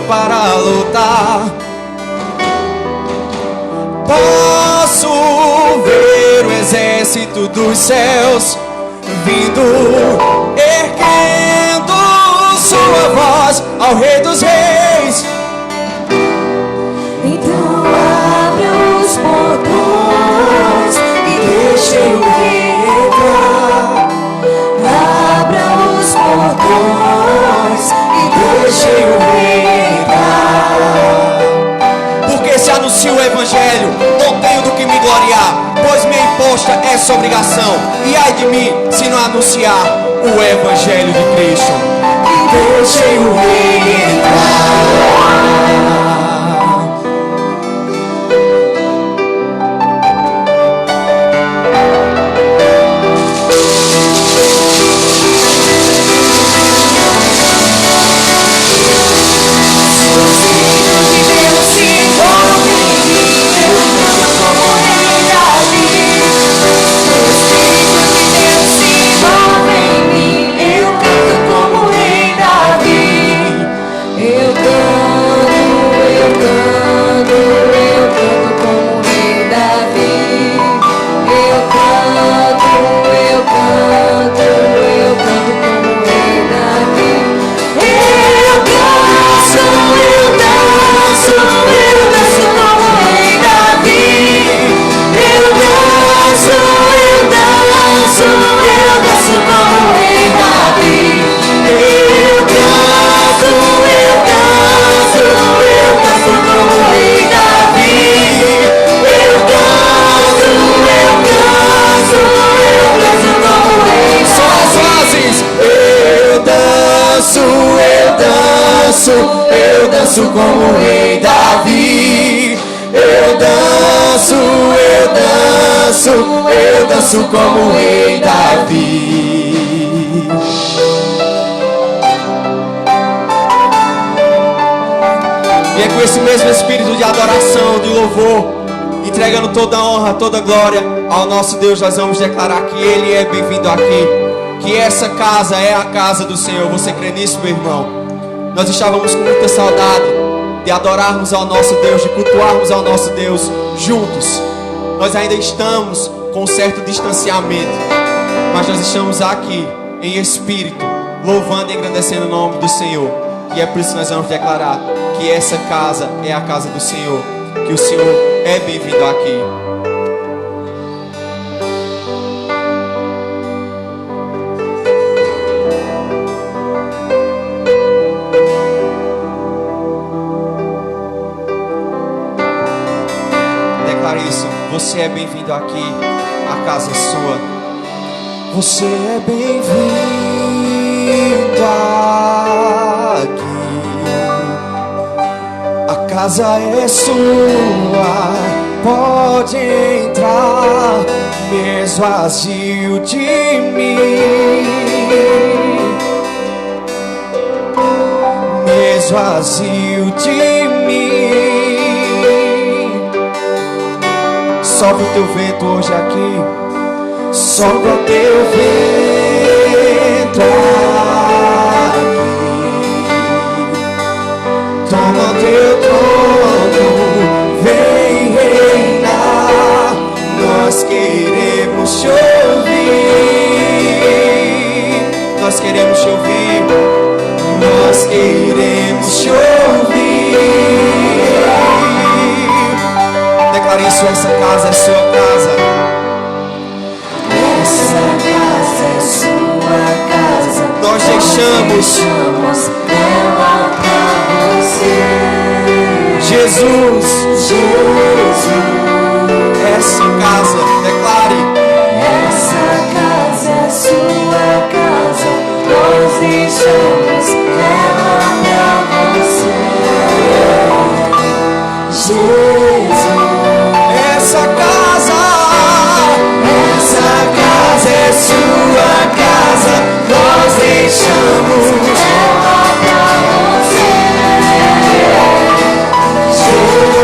para lutar. Posso ver o exército dos céus vindo, erguendo sua voz ao Rei dos Reis. Então abra os portões e deixe o Rei entrar. Abra os portões e deixe o Rei entrar. Porque se anuncio o Evangelho, não tenho do que me gloriar, pois me é imposta essa obrigação. E ai de mim, se não anunciar o Evangelho de Cristo. E deixe o Rei entrar. Eu danço como o Rei Davi. Eu danço como o Rei Davi. E é com esse mesmo espírito de adoração, de louvor, entregando toda a honra, toda a glória ao nosso Deus, nós vamos declarar que Ele é bem-vindo aqui, que essa casa é a casa do Senhor. Você crê nisso, meu irmão? Nós estávamos com muita saudade de adorarmos ao nosso Deus, de cultuarmos ao nosso Deus juntos. Nós ainda estamos com um certo distanciamento, mas nós estamos aqui em espírito, louvando e engrandecendo o nome do Senhor. E é por isso que nós vamos declarar que essa casa é a casa do Senhor, que o Senhor é bem-vindo aqui. Você é bem-vindo aqui, a casa é sua. Você é bem-vindo aqui, a casa é sua. Pode entrar, mesmo vazio de mim, mesmo vazio de mim. Sopra o teu vento hoje aqui, sopra o teu vento aqui. Toma o teu trono, vem reinar. Nós queremos te ouvir, nós queremos te ouvir, nós queremos te ouvir. Declare isso, essa casa é sua casa. Essa casa é sua casa. Nós deixamos ela pra você. Jesus, essa casa, declare. Essa casa é sua casa. Nós deixamos ela pra você. Jesus. Essa casa é sua casa. Nós deixamos ela pra você. Jesus.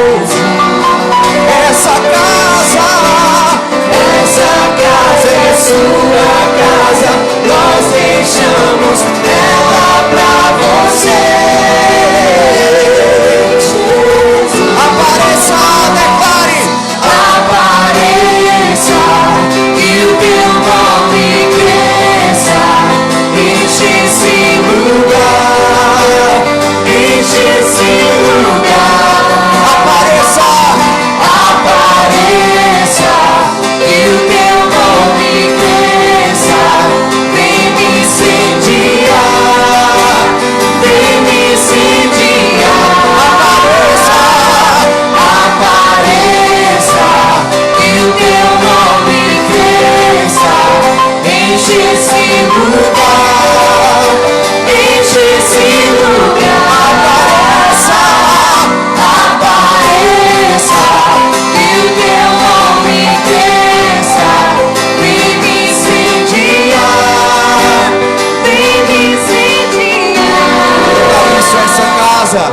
casa.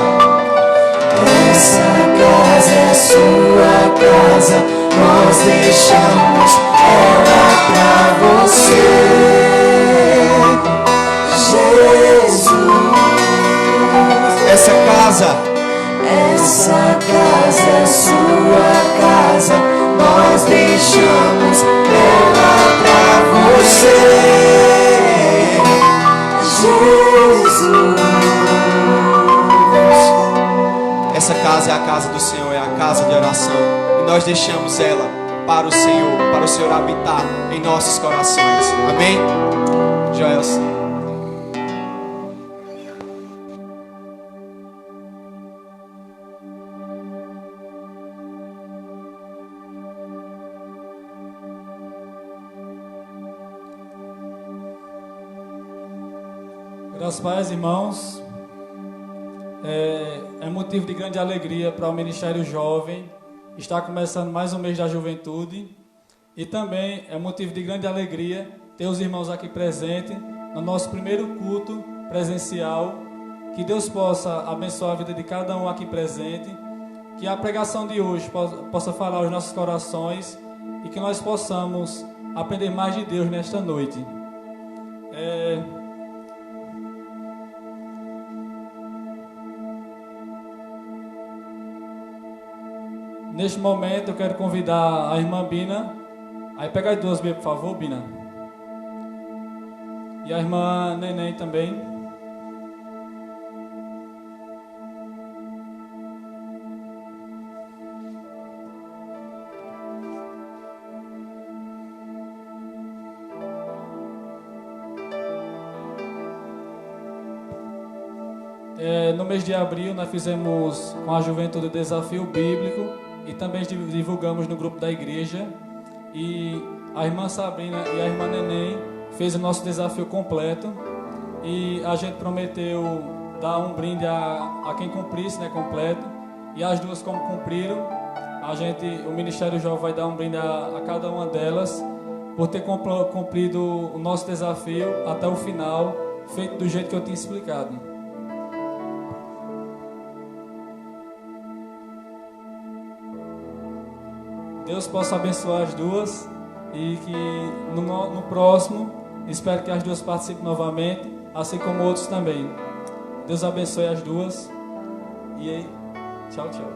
Essa casa é sua casa, nós deixamos ela pra você, Jesus. Essa casa é sua casa, nós deixamos ela pra você, Jesus. Essa casa é a casa do Senhor, é a casa de oração. E nós deixamos ela para o Senhor habitar em nossos corações. Amém? Joelson. Graças a Deus, irmãos. É motivo de grande alegria para o Ministério Jovem estar começando mais um mês da juventude, e também é motivo de grande alegria ter os irmãos aqui presentes no nosso primeiro culto presencial. Que Deus possa abençoar a vida de cada um aqui presente, que a pregação de hoje possa falar aos nossos corações e que nós possamos aprender mais de Deus nesta noite. Neste momento eu quero convidar a irmã Bina. Aí pega as duas, por favor, Bina. E a irmã Neném também. No mês de abril nós fizemos com a juventude o desafio bíblico e também divulgamos no grupo da igreja, e a irmã Sabrina e a irmã Neném fez o nosso desafio completo, e a gente prometeu dar um brinde a quem cumprisse, né, completo, e as duas, como cumpriram, o Ministério Jovem vai dar um brinde a cada uma delas por ter cumprido o nosso desafio até o final, feito do jeito que eu tinha explicado. Deus possa abençoar as duas, e que no próximo, espero que as duas participem novamente, assim como outros também. Deus abençoe as duas. E aí, tchau, tchau.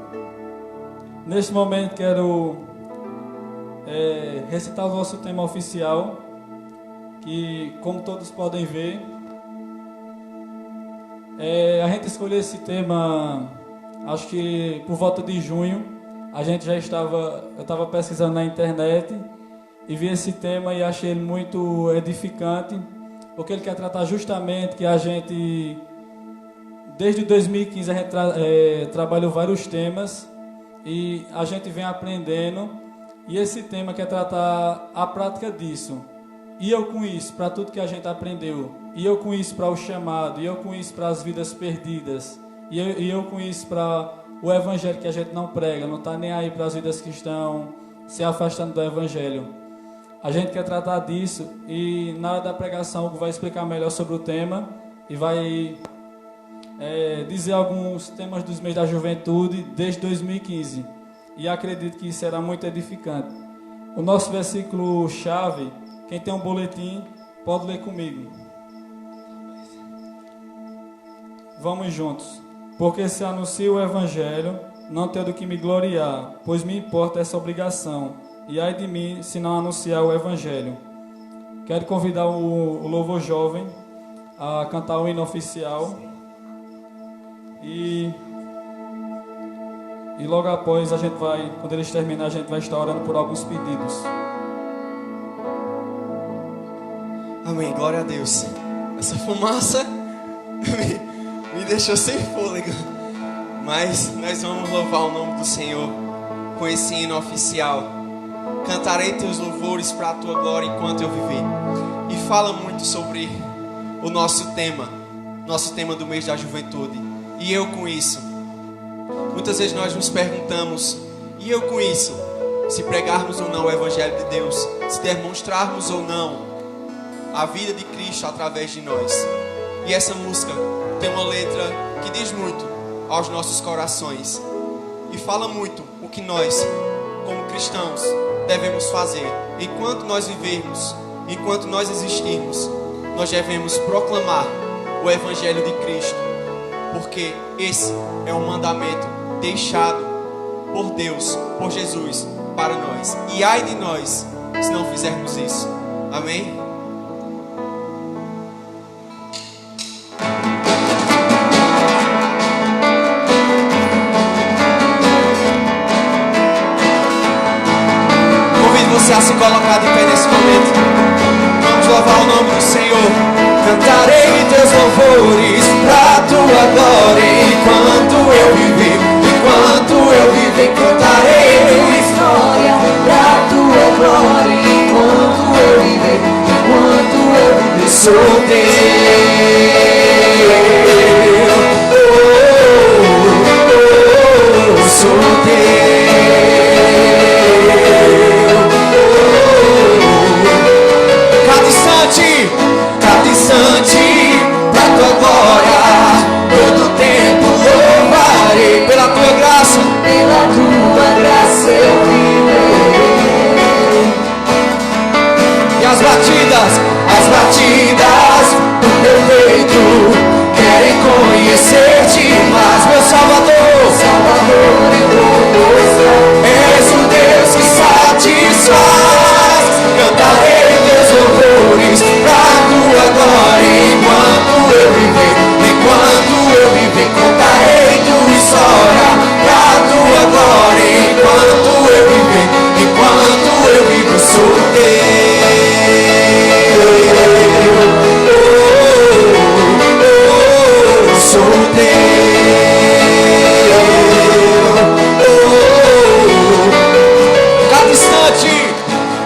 Neste momento quero recitar o nosso tema oficial, que, como todos podem ver, a gente escolheu esse tema, acho que por volta de junho. Eu estava pesquisando na internet e vi esse tema e achei ele muito edificante, porque ele quer tratar justamente que a gente, desde 2015, a gente trabalhou vários temas e a gente vem aprendendo, e esse tema quer tratar a prática disso. E eu com isso, para tudo que a gente aprendeu, e eu com isso para o chamado, e eu com isso para as vidas perdidas, e eu com isso para o evangelho que a gente não prega, não está nem aí para as vidas que estão se afastando do evangelho. A gente quer tratar disso, e na hora da pregação o Hugo vai explicar melhor sobre o tema e vai dizer alguns temas dos meses da juventude desde 2015. E acredito que será muito edificante. O nosso versículo-chave, quem tem um boletim, pode ler comigo. Vamos juntos. Porque se anuncio o evangelho, não tenho do que me gloriar, pois me importa essa obrigação, e ai de mim se não anunciar o evangelho. Quero convidar o louvor jovem a cantar o hino oficial, e logo após quando eles terminarem, a gente vai estar orando por alguns pedidos. Amém, glória a Deus. Essa fumaça me deixou sem fôlego, mas nós vamos louvar o nome do Senhor com esse hino oficial. Cantarei teus louvores para a tua glória enquanto eu viver. E fala muito sobre o nosso tema do mês da juventude. E eu com isso. Muitas vezes nós nos perguntamos, e eu com isso? Se pregarmos ou não o evangelho de Deus, se demonstrarmos ou não a vida de Cristo através de nós. E essa música tem uma letra que diz muito, aos nossos corações e fala muito o que nós, como cristãos, devemos fazer. Enquanto nós vivermos, enquanto nós existirmos, nós devemos proclamar o Evangelho de Cristo, porque esse é um mandamento deixado por Deus, por Jesus, para nós. E ai de nós se não fizermos isso. Amém? Convido você a se colocar de pé nesse momento. Vamos louvar o nome do Senhor. Cantarei teus louvores pra tua glória. Enquanto eu viver, cantarei tua história pra tua glória. Enquanto eu viver, sou teu, sou teu. Cada instante, pra tua glória, todo tempo louvarei. Pela tua graça eu viverei. E as batidas do meu peito querem conhecer-te mais, meu Salvador, Eu vou mostrar. és o Deus que satisfaz. Cantarei teus louvores pra tua glória. Enquanto eu viver, contarei tua história pra tua glória. Enquanto eu viver, sou teu, sou teu.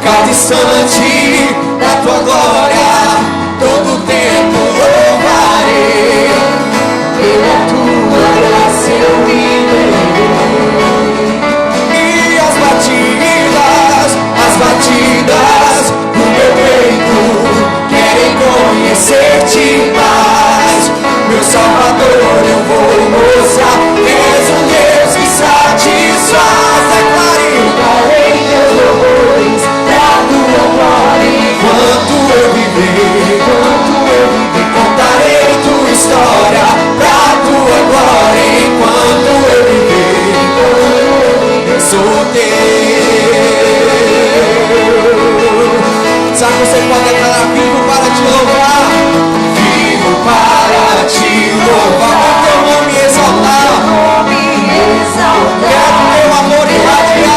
Cada instante da tua glória, todo tempo louvarei. Pela tua graça eu viverei. E as batidas do meu peito querem conhecer-te mais, meu Salvador. Eu vou mostrar, és um Deus que satisfaz. Cantarei teus louvores pra tua glória. Enquanto eu viver, contarei tua história pra tua glória. Enquanto eu viver, sou teu. Sabe, você pode declarar: vivo para te louvar, vivo para te louvar, o teu nome exaltar, quero teu amor irradiar.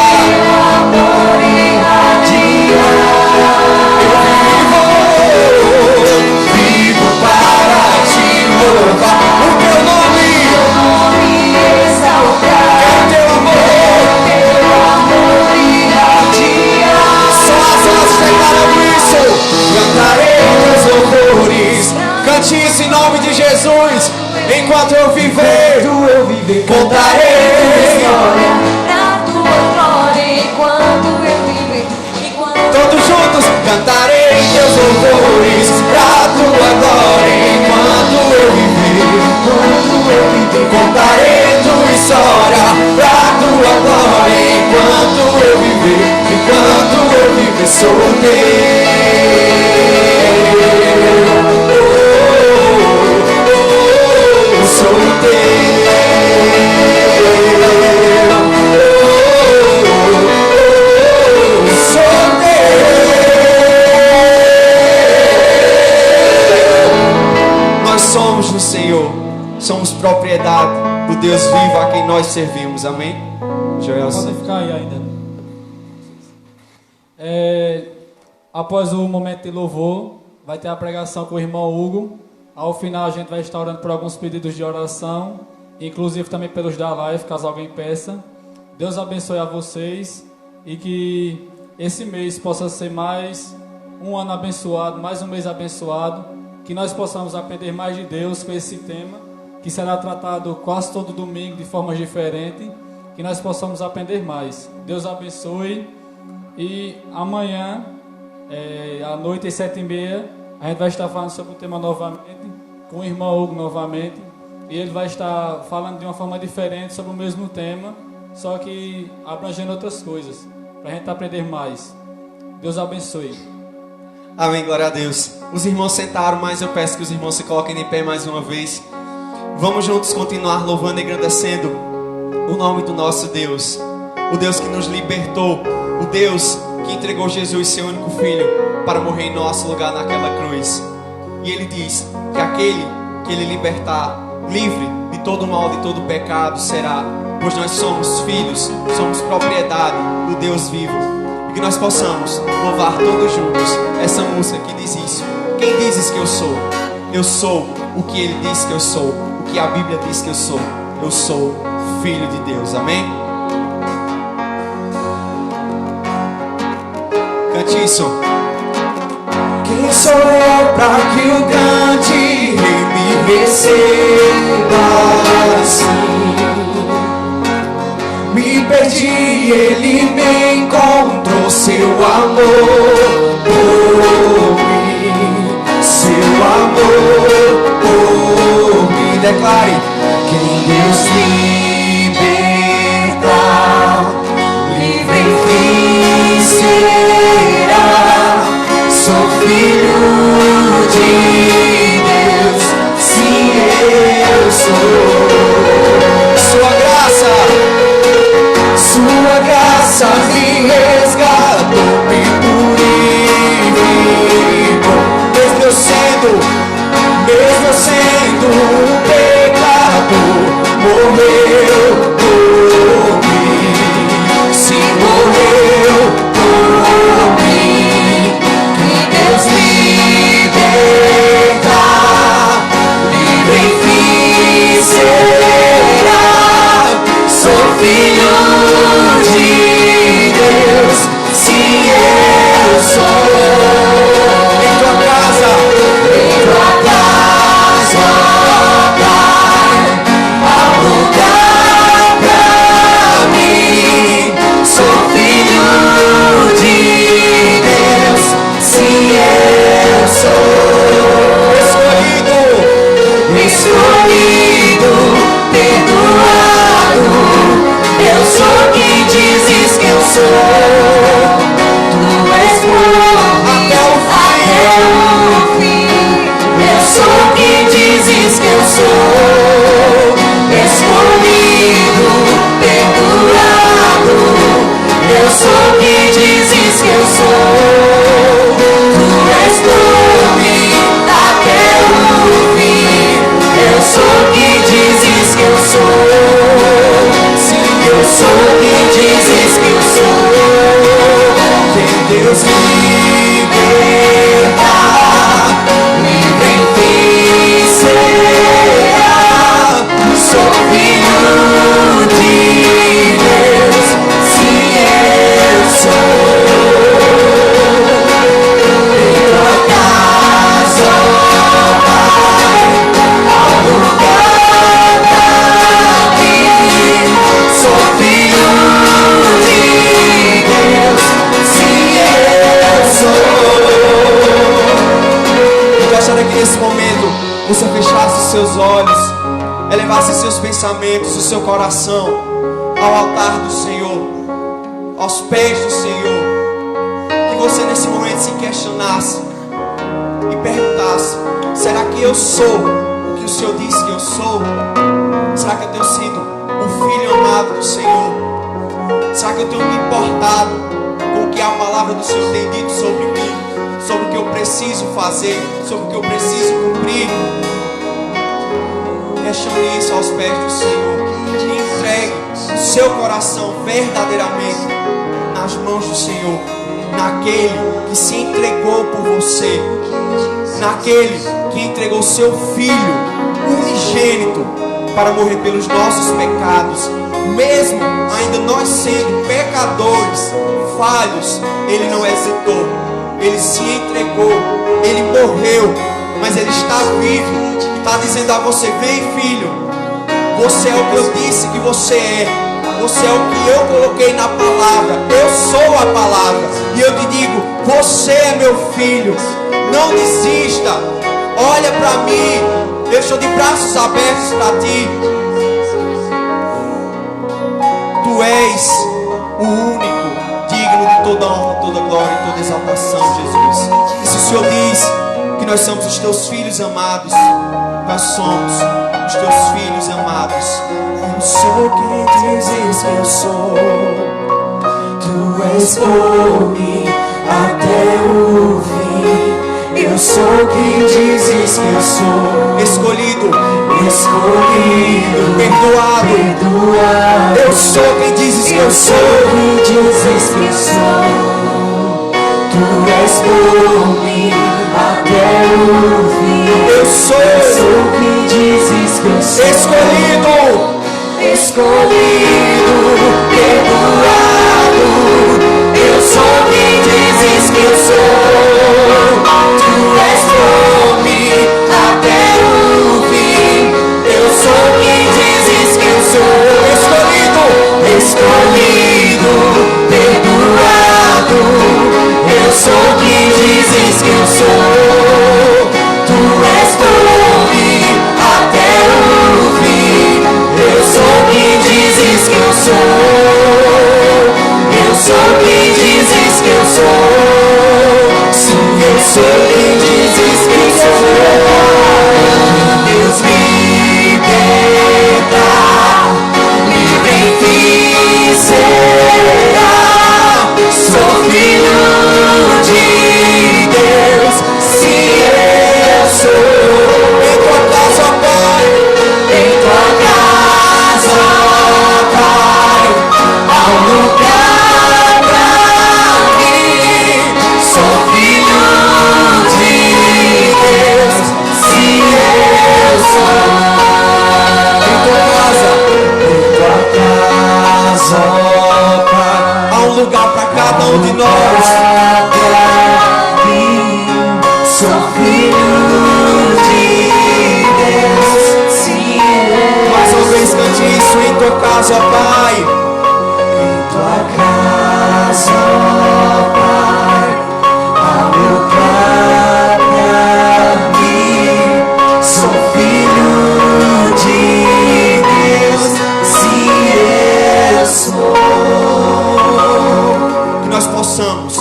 Vivo para te louvar, o teu nome exaltar, quero teu amor irradiar. Só as vozes declaram isso. Cantarei teus louvores, cante isso em nome de Jesus. Enquanto eu viver, contarei pra tua glória. Enquanto eu viver, todos juntos. Cantarei teus louvores pra tua glória. Enquanto eu viver, contarei tua história pra tua glória. Enquanto eu viver, sou teu, sou teu, sou teu. Nós somos do Senhor, somos propriedade do Deus vivo a quem nós servimos. Amém? Joelson. Podem ficar aí ainda. Após o momento de louvor, vai ter a pregação com o irmão Hugo. Ao final a gente vai estar orando por alguns pedidos de oração, inclusive também pelos da live, caso alguém peça. Deus abençoe a vocês e que esse mês possa ser mais um ano abençoado, mais um mês abençoado, que nós possamos aprender mais de Deus com esse tema, que será tratado quase todo domingo de forma diferente, que nós possamos aprender mais. Deus abençoe. E amanhã, à noite, às 7h30, a gente vai estar falando sobre o tema novamente, com o irmão Hugo novamente. e ele vai estar falando de uma forma diferente sobre o mesmo tema, só que abrangendo outras coisas, para a gente aprender mais. Deus abençoe. Amém, glória a Deus. Os irmãos sentaram, mas eu peço que os irmãos se coloquem de pé mais uma vez. Vamos juntos continuar louvando e engrandecendo o nome do nosso Deus, o Deus que nos libertou, o Deus que entregou Jesus, seu único Filho, para morrer em nosso lugar naquela cruz. E Ele diz que aquele que Ele libertar, livre de todo mal, de todo pecado será, pois nós somos filhos, somos propriedade do Deus vivo. E que nós possamos louvar todos juntos essa música que diz isso. Quem dizes que eu sou? Eu sou o que Ele diz que eu sou, o que a Bíblia diz que eu sou. Eu sou filho de Deus, amém? Cante isso. Quem sou eu para que o grande Rei me receba assim? Me perdi, Ele me encontrou, seu amor por mim, seu amor por mim. Declare: quem Deus liberta, livre enfim será. Sou filho de Deus, sim eu sou. Sua graça me resgatou, me purificou. Mesmo eu sendo um pecador, morreu por mim. Se morreu por mim, que Deus liberta, livre enfim será. Sou filho de Deus, sim eu sou. Em tua casa, Pai, há lugar pra mim. Sou filho de Deus, sim eu sou. Escolhido, perdoado. Eu sou quem dizes que eu sou. Tu és bom até o fim. Eu sou quem dizes que eu sou. Escolhido, perdoado. Eu sou quem dizes que eu sou. Tu és por mim até o fim. Eu sou quem dizes que eu sou. Sim, eu sou quem dizes que eu sou. Quem Deus liberta, livre enfim será. Sou filho de Deus, sim eu sou. Em tua casa, Pai, há lugar pra mim. Sou filho de Deus, sim eu sou. Eu gostaria que nesse momento você fechasse os seus olhos, elevasse seus pensamentos, o seu coração ao altar do Senhor, aos pés do Senhor. Que você nesse momento se questionasse e perguntasse: será que eu sou o que o Senhor disse que eu sou? Será que eu tenho sido um filho amado do Senhor? Será que eu tenho me importado com o que a palavra do Senhor tem dito sobre mim, sobre o que eu preciso fazer, sobre o que eu preciso cumprir? Questione isso aos pés do Senhor e entregue o seu coração verdadeiramente nas mãos do Senhor, naquele que se entregou por você, naquele que entregou seu Filho unigênito para morrer pelos nossos pecados. Mesmo ainda nós sendo pecadores, falhos, Ele não hesitou, Ele se entregou, Ele morreu, mas Ele está vivo e está dizendo a você: vem, filho, você é o que eu disse que você é, você é o que eu coloquei na palavra, eu sou a palavra, e eu te digo: você é meu filho, não desista, olha para mim, Eu estou de braços abertos para Ti. Tu és o único digno de toda honra, toda glória e toda exaltação, Jesus. E se o Senhor diz que nós somos os Teus filhos amados, nós somos os Teus filhos amados. Eu sou quem dizes que eu sou. Tu és por mim até o fim. Eu sou quem dizes que eu sou. Escolhido, perdoado. Eu sou quem dizes que eu sou. Quem dizes que eu sou. Tu és por mim até o fim. Eu sou quem dizes que eu sou. Escolhido, perdoado. Eu sou quem dizes que eu sou. Tu és por mim até o fim. Eu sou quem dizes que eu sou. Escolhido, perdoado. Eu sou quem dizes que eu sou. Tu és por mim até o fim. Eu sou quem dizes que eu sou. Eu sou quem dizes que eu sou. Sim, eu sou quem dizes que eu sou. Deus liberta, livre enfim será. Sou filho de Deus, sim eu sou. em tua casa, Pai. Em tua casa, Pai, há um lugar pra mim. Sou filho de Deus, sim eu sou. Em tua casa, Pai, há um lugar para cada um de nós. sou filho de Deus, sim eu Mais uma vez cante isso em tua casa, Pai. Em tua casa, Pai, há lugar pra mim. Sou filho de Deus, sim eu sou. Que nós possamos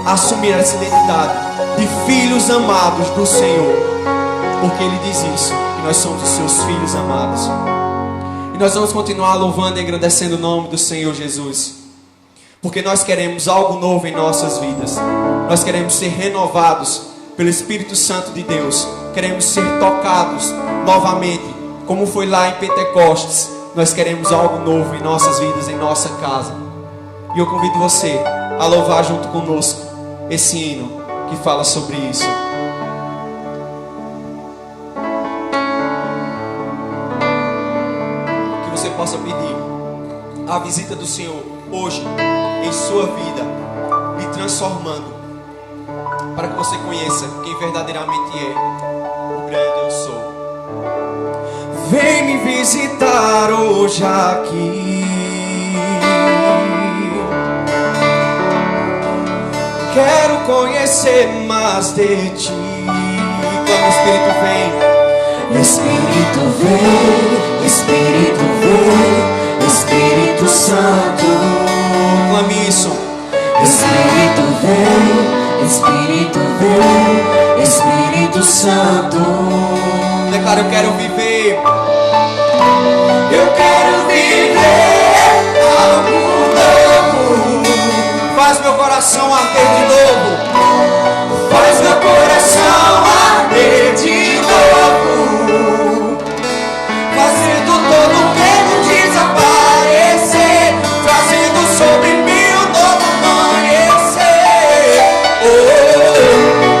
assumir essa identidade de filhos amados do Senhor, porque Ele diz isso, que nós somos os seus filhos amados. E nós vamos continuar louvando e agradecendo o nome do Senhor Jesus, porque nós queremos algo novo em nossas vidas. Nós queremos ser renovados pelo Espírito Santo de Deus. Queremos ser tocados novamente, como foi lá em Pentecostes. Nós queremos algo novo em nossas vidas, em nossa casa. E eu convido você a louvar junto conosco esse hino que fala sobre isso. Que você possa pedir a visita do Senhor hoje em sua vida, lhe transformando, para que você conheça quem verdadeiramente é o grande eu sou. Vem me visitar hoje aqui. Quero conhecer mais de ti. Clama, Espírito, vem. Espírito vem, Espírito vem, Espírito Santo. Clame isso. Espírito vem, Espírito vem, Espírito Santo. Declara, eu quero viver. Eu quero viver algo novo. Faz meu coração arder de novo. Faz meu coração arder de novo. Fazendo todo medo desaparecer, trazendo sobre mim um novo amanhecer.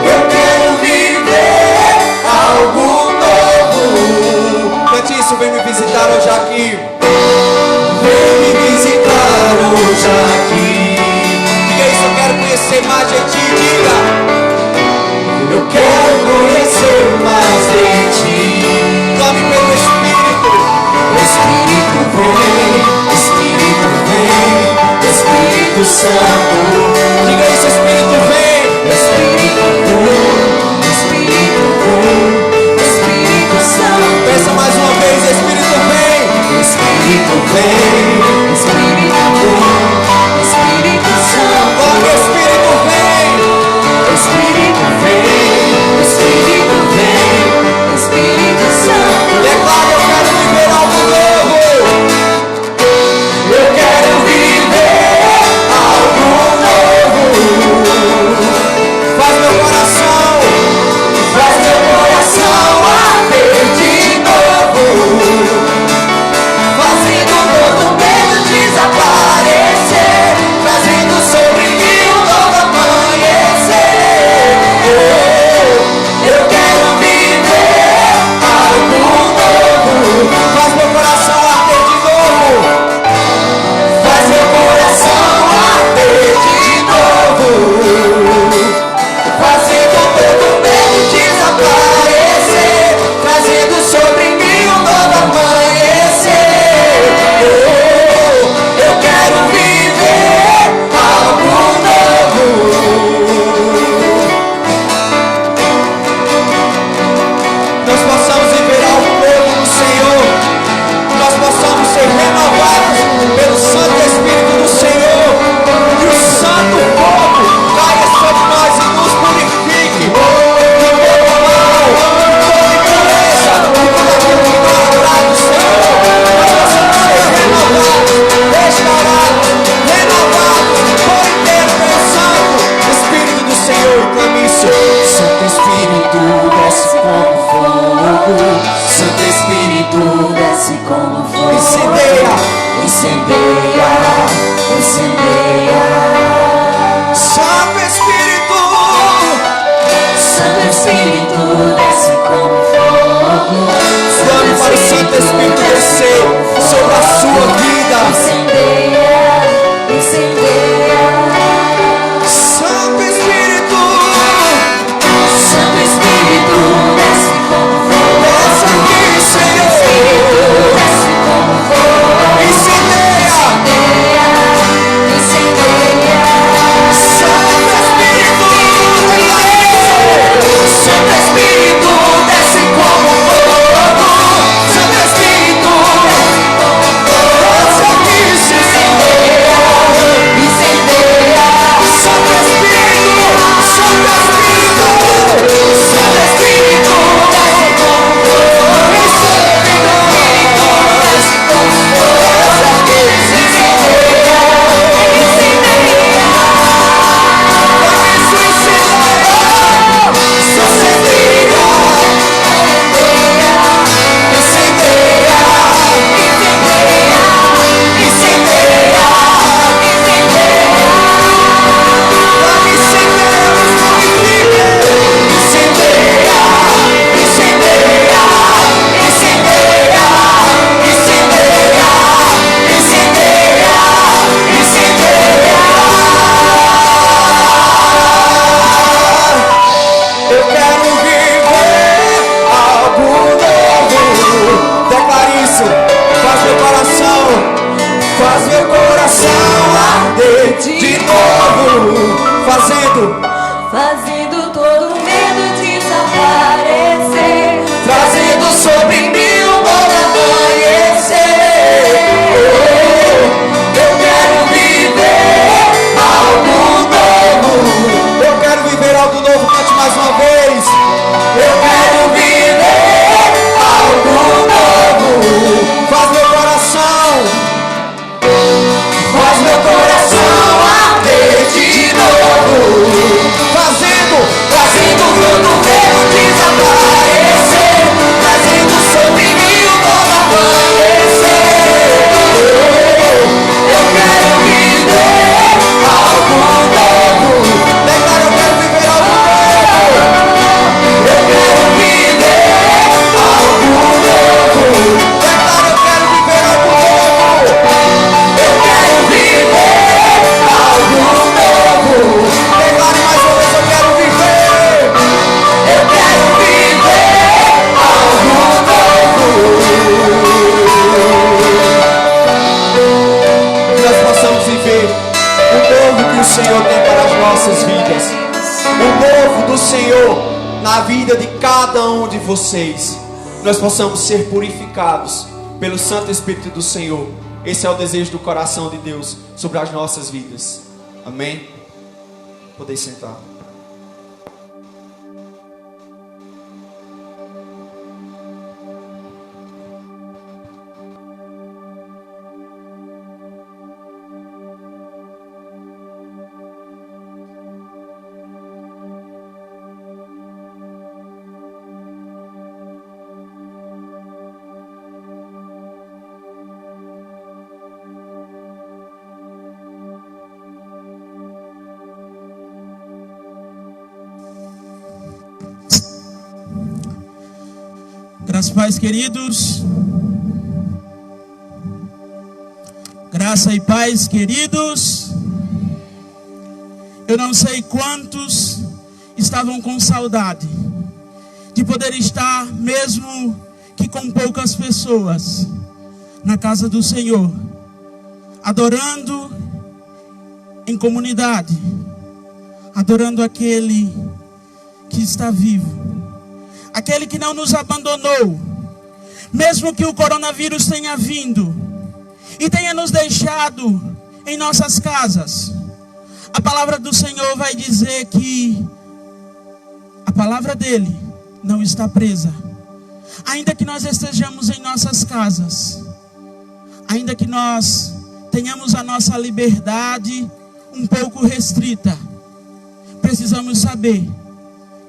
Eu quero viver algo novo. Cante isso, vem me visitar hoje aqui. Vem me visitar hoje aqui. Diga isso, eu quero conhecer mais de ti. Diga. Eu quero conhecer mais de ti. Clame pelo Espírito. Espírito vem, Espírito Santo. Diga isso, Espírito, vem. Espírito vem, Espírito incendeia, incendeia. Santo Espírito, Santo Espírito, desce como fogo. clame para o Santo Espírito descer sobre a sua vida. Incendeia, incendeia. Santo Espírito, Santo Espírito, desce como fogo. desce aqui, Senhor. Desce como fogo. Incendeia. Incendeia, incendeia. Santo Espírito, Santo Espírito, desce como fogo. Santo Espírito, desce como fogo. desce aqui, Senhor. Incendeia, Santo Espírito, Santo Espírito, Santo Espírito, desce como fogo. Desce como fogo. Incendeia, incendeia. isso eu quero viver algo novo. Declare isso, faz meu coração arder de novo. Fazendo todo medo desaparecer, Trazendo sobre mim um novo amanhecer. Eu quero viver algo novo. Eu quero viver algo novo, cante mais uma vez. Eu quero viver algo novo. Faz meu coração arder de novo. Fazendo todo medo desaparecer. Trazendo sobre mim um novo amanhecer. Eu quero viver algo novo. Declara, eu quero viver algo novo. Eu quero viver algo novo. Declara, eu quero viver algo novo. Eu quero viver algo novo. Declare mais uma vez, eu quero viver. Eu quero viver algo novo. Que nós possamos viver o novo que o Senhor tem para as nossas vidas. O novo do Senhor na vida de cada um de vocês. Nós possamos ser purificados pelo Santo Espírito do Senhor. Esse é o desejo do coração de Deus sobre as nossas vidas. Amém? Podem sentar. Graças e paz, queridos. Graça e paz, queridos. Eu não sei quantos estavam com saudade de poder estar, mesmo que com poucas pessoas, na casa do Senhor, adorando em comunidade, adorando aquele que está vivo, aquele que não nos abandonou, mesmo que o coronavírus tenha vindo e tenha nos deixado em nossas casas. A palavra do Senhor vai dizer que a palavra dele não está presa. Ainda que nós estejamos em nossas casas, ainda que nós tenhamos a nossa liberdade um pouco restrita, precisamos saber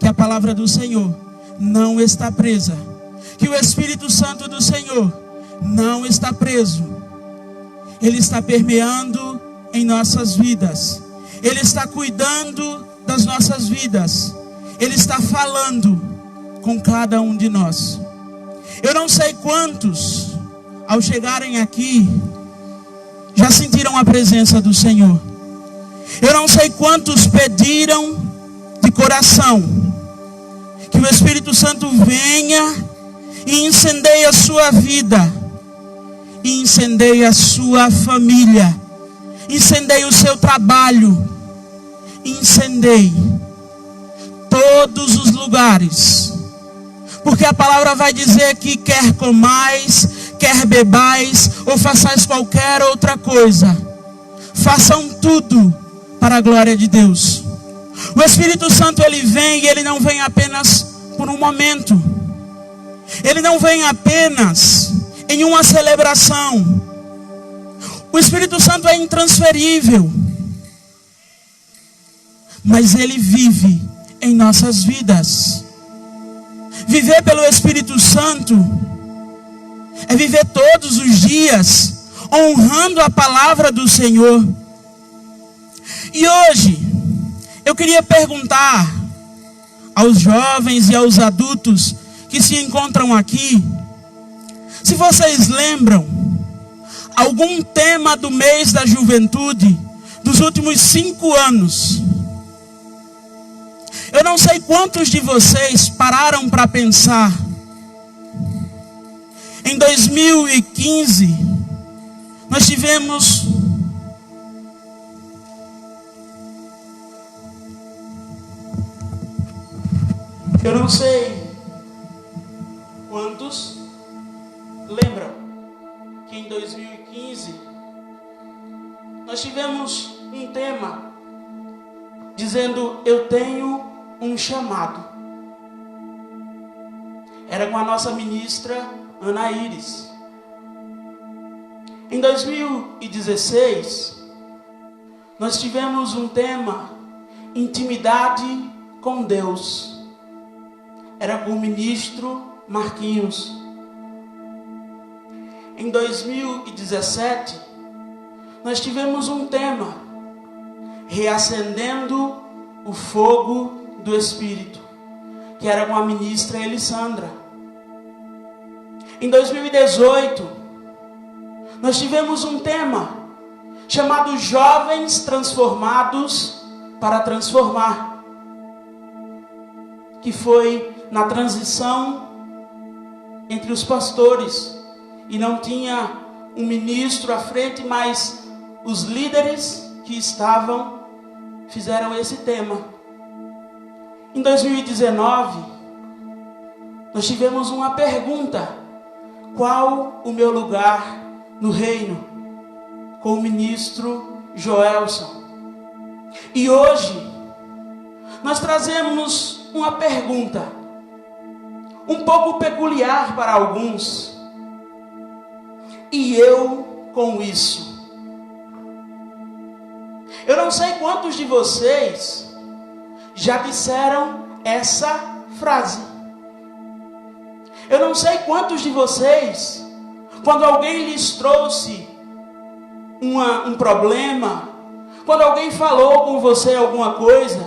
que a palavra do Senhor não está presa, que o Espírito Santo do Senhor não está preso. Ele está permeando em nossas vidas. Ele está cuidando das nossas vidas. Ele está falando com cada um de nós. Eu não sei quantos, ao chegarem aqui, já sentiram a presença do Senhor. Eu não sei quantos pediram de coração que o Espírito Santo venha e incendeie a sua vida, e incendeie a sua família, incendeie o seu trabalho, incendeie todos os lugares. Porque a palavra vai dizer que quer comais, quer bebais, ou façais qualquer outra coisa, façam tudo para a glória de Deus. O Espírito Santo, ele vem, e ele não vem apenas por um momento. Ele não vem apenas em uma celebração. O Espírito Santo é intransferível, mas ele vive em nossas vidas. Viver pelo Espírito Santo é viver todos os dias honrando a palavra do Senhor. E hoje eu queria perguntar aos jovens e aos adultos que se encontram aqui, se vocês lembram algum tema do mês da juventude dos últimos 5 anos. Eu não sei quantos de vocês pararam para pensar. Em 2015, nós tivemos eu não sei quantos lembram que em 2015 nós tivemos um tema dizendo: eu tenho um chamado. Era com a nossa ministra Ana Iris. Em 2016 nós tivemos um tema: intimidade com Deus. Era com o ministro Marquinhos. Em 2017 nós tivemos um tema: reacendendo o fogo do Espírito, que era com a ministra Elisandra. Em 2018 nós tivemos um tema chamado Jovens Transformados para Transformar, que foi na transição entre os pastores, e não tinha um ministro à frente, mas os líderes que estavam fizeram esse tema. Em 2019 nós tivemos uma pergunta: qual o meu lugar no reino? Com o ministro Joelson. E hoje nós trazemos uma pergunta um pouco peculiar para alguns: e eu com isso? Eu não sei quantos de vocês já disseram essa frase. Eu não sei quantos de vocês, quando alguém lhes trouxe um problema, quando alguém falou com você alguma coisa,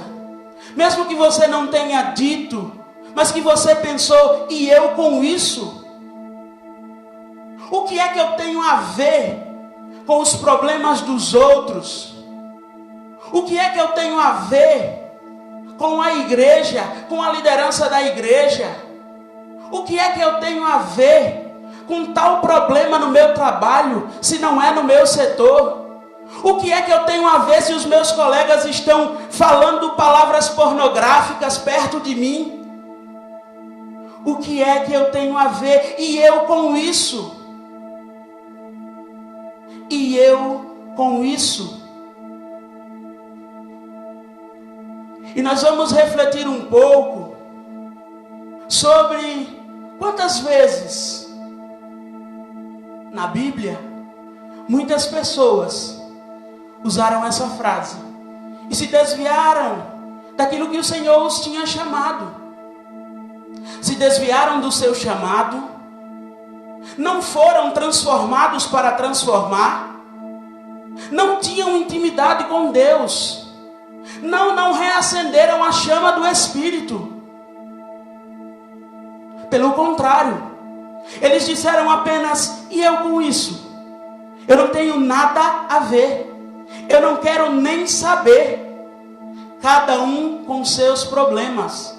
mesmo que você não tenha dito, mas que você pensou: e eu com isso? O que é que eu tenho a ver com os problemas dos outros? O que é que eu tenho a ver com a igreja, com a liderança da igreja? O que é que eu tenho a ver com tal problema no meu trabalho, se não é no meu setor? O que é que eu tenho a ver se os meus colegas estão falando palavras pornográficas perto de mim? O que é que eu tenho a ver? E eu com isso? E eu com isso? E nós vamos refletir um pouco sobre quantas vezes na Bíblia muitas pessoas usaram essa frase e se desviaram daquilo que o Senhor os tinha chamado. Se desviaram do seu chamado, não foram transformados para transformar, não tinham intimidade com Deus, não reacenderam a chama do Espírito. Pelo contrário, eles disseram apenas: e eu com isso? Eu não tenho nada a ver, eu não quero nem saber. Cada um com seus problemas,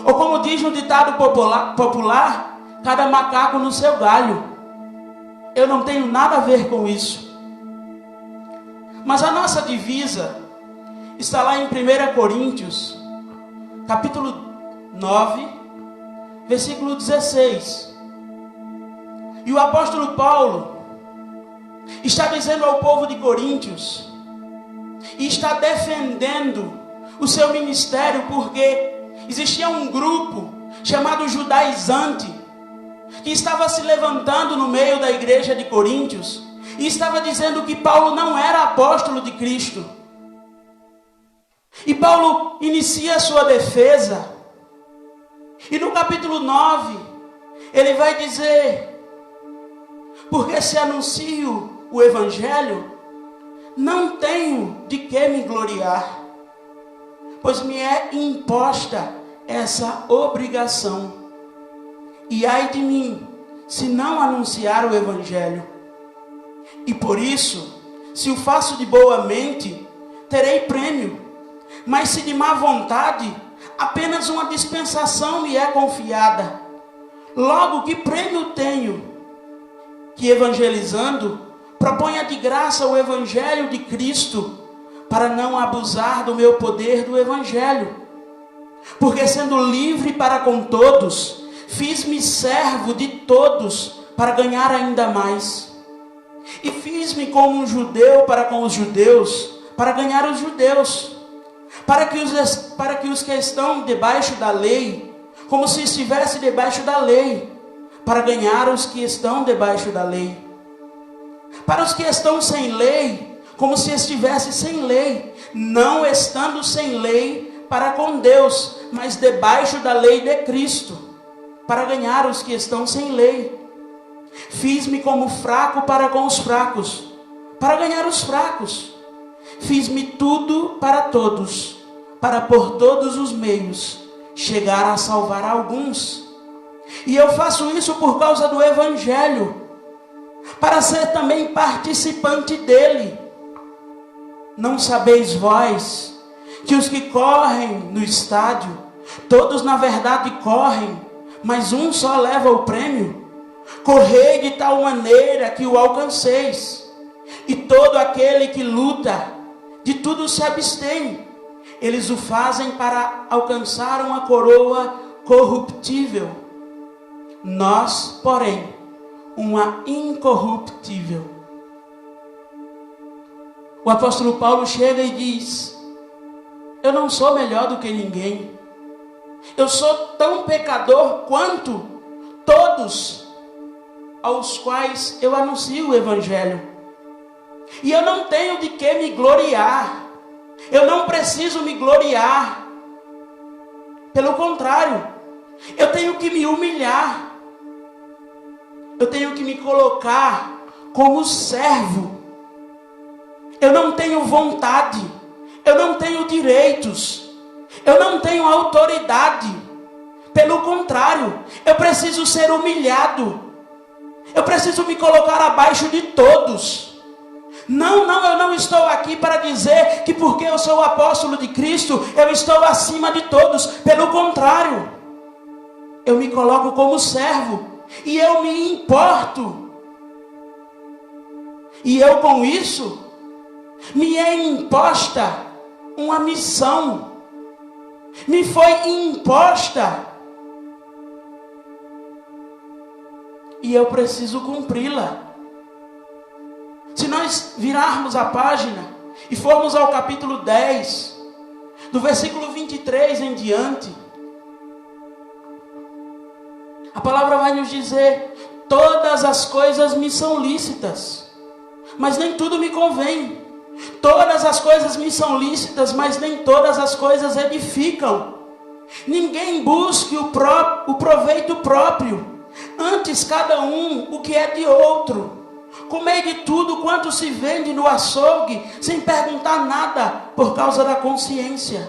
ou como diz um ditado popular, cada macaco no seu galho. Eu não tenho nada a ver com isso. Mas a nossa divisa está lá em 1 Coríntios, capítulo 9, versículo 16. E o apóstolo Paulo está dizendo ao povo de Coríntios, e está defendendo o seu ministério, porque existia um grupo chamado judaizante, que estava se levantando no meio da igreja de Coríntios, e estava dizendo que Paulo não era apóstolo de Cristo. E Paulo inicia a sua defesa, e no capítulo 9, ele vai dizer: porque se anuncio o evangelho, não tenho de que me gloriar, pois me é imposta essa obrigação. E ai de mim, se não anunciar o evangelho. E por isso, se o faço de boa mente, terei prêmio. Mas se de má vontade, apenas uma dispensação me é confiada. Logo, que prêmio tenho? Que evangelizando, proponha de graça o evangelho de Cristo, para não abusar do meu poder do evangelho. Porque sendo livre para com todos, fiz-me servo de todos, para ganhar ainda mais. E fiz-me como um judeu para com os judeus, para ganhar os judeus. Para que os que estão debaixo da lei, como se estivesse debaixo da lei, para ganhar os que estão debaixo da lei. Para os que estão sem lei, como se estivesse sem lei, não estando sem lei para com Deus, mas debaixo da lei de Cristo, para ganhar os que estão sem lei. Fiz-me como fraco para com os fracos, para ganhar os fracos. Fiz-me tudo para todos, para por todos os meios chegar a salvar alguns. E eu faço isso por causa do evangelho, para ser também participante dele. Não sabeis vós que os que correm no estádio, todos na verdade correm, mas um só leva o prêmio? Correi de tal maneira que o alcanceis. E todo aquele que luta, de tudo se abstém. Eles o fazem para alcançar uma coroa corruptível. Nós, porém, uma incorruptível. O apóstolo Paulo chega e diz: eu não sou melhor do que ninguém. Eu sou tão pecador quanto todos aos quais eu anuncio o evangelho. E eu não tenho de que me gloriar. Eu não preciso me gloriar. Pelo contrário, eu tenho que me humilhar. Eu tenho que me colocar como servo. Eu não tenho vontade. Eu não tenho direitos. Eu não tenho autoridade. Pelo contrário, eu preciso ser humilhado. Eu preciso me colocar abaixo de todos. Não, eu não estou aqui para dizer que porque eu sou o apóstolo de Cristo, eu estou acima de todos. Pelo contrário, eu me coloco como servo e eu me importo. E eu com isso, me é imposta uma missão. Me foi imposta. E eu preciso cumpri-la. Se nós virarmos a página e formos ao capítulo 10, do versículo 23 em diante, a palavra vai nos dizer: todas as coisas me são lícitas, mas nem tudo me convém. Todas as coisas me são lícitas, mas nem todas as coisas edificam. Ninguém busque o proveito próprio, antes cada um o que é de outro. Comei de tudo quanto se vende no açougue, sem perguntar nada, por causa da consciência.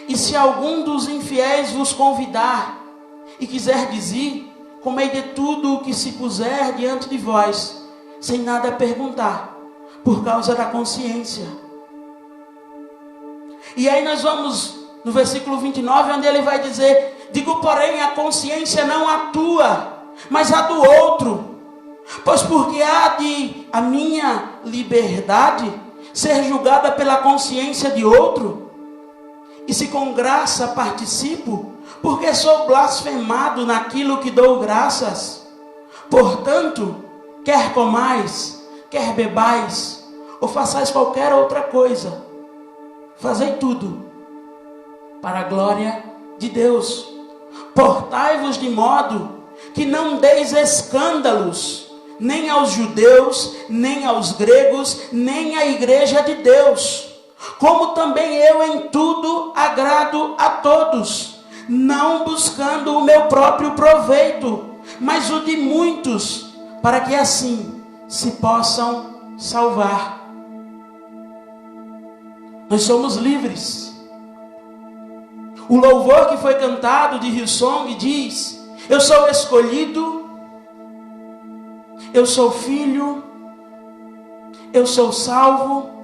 E se algum dos infiéis vos convidar, e quiserdes ir, comei de tudo o que se puser diante de vós, sem nada perguntar, por causa da consciência. E aí nós vamos no versículo 29, onde ele vai dizer: digo, porém, a consciência não a tua, mas a do outro. Pois porque há de a minha liberdade ser julgada pela consciência de outro? E se com graça participo, porque sou blasfemado naquilo que dou graças. Portanto, quer comais, quer bebais, ou façais qualquer outra coisa, fazei tudo para a glória de Deus. Portai-vos de modo que não deis escândalos, nem aos judeus, nem aos gregos, nem à igreja de Deus. Como também eu em tudo agrado a todos, não buscando o meu próprio proveito, mas o de muitos, para que assim se possam salvar. Nós somos livres. O louvor que foi cantado de Hillsong diz: eu sou escolhido, eu sou filho, eu sou salvo.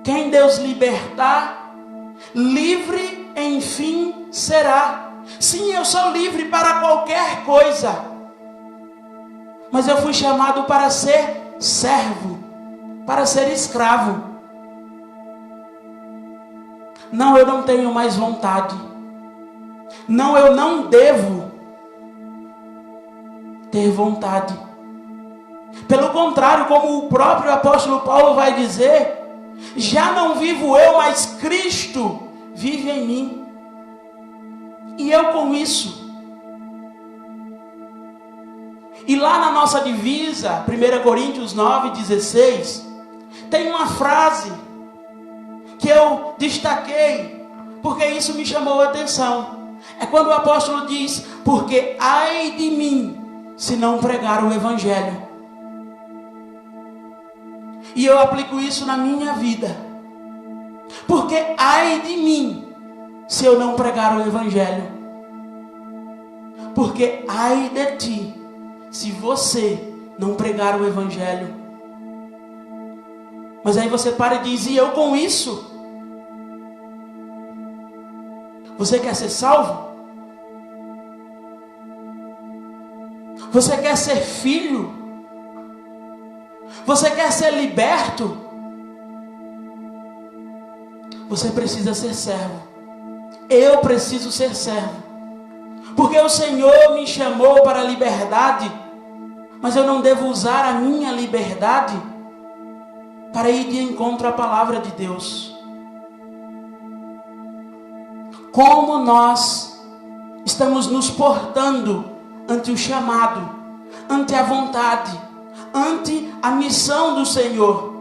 Quem Deus libertar, livre enfim será. Sim, eu sou livre para qualquer coisa, mas eu fui chamado para ser servo, para ser escravo. Não, eu não tenho mais vontade. Não, eu não devo ter vontade. Pelo contrário, como o próprio apóstolo Paulo vai dizer: já não vivo eu, mas Cristo vive em mim. E eu com isso. E lá na nossa divisa, 1 Coríntios 9,16, tem uma frase que eu destaquei, porque isso me chamou a atenção. É quando o apóstolo diz: porque ai de mim, se não pregar o evangelho. E eu aplico isso na minha vida. Porque ai de mim, se eu não pregar o evangelho. Porque ai de ti, se você não pregar o evangelho. Mas aí você para e diz: e eu com isso? Você quer ser salvo? Você quer ser filho? Você quer ser liberto? Você precisa ser servo. Eu preciso ser servo. Porque o Senhor me chamou para a liberdade, mas eu não devo usar a minha liberdade para ir de encontro à palavra de Deus. Como nós estamos nos portando ante o chamado, ante a vontade, ante a missão do Senhor.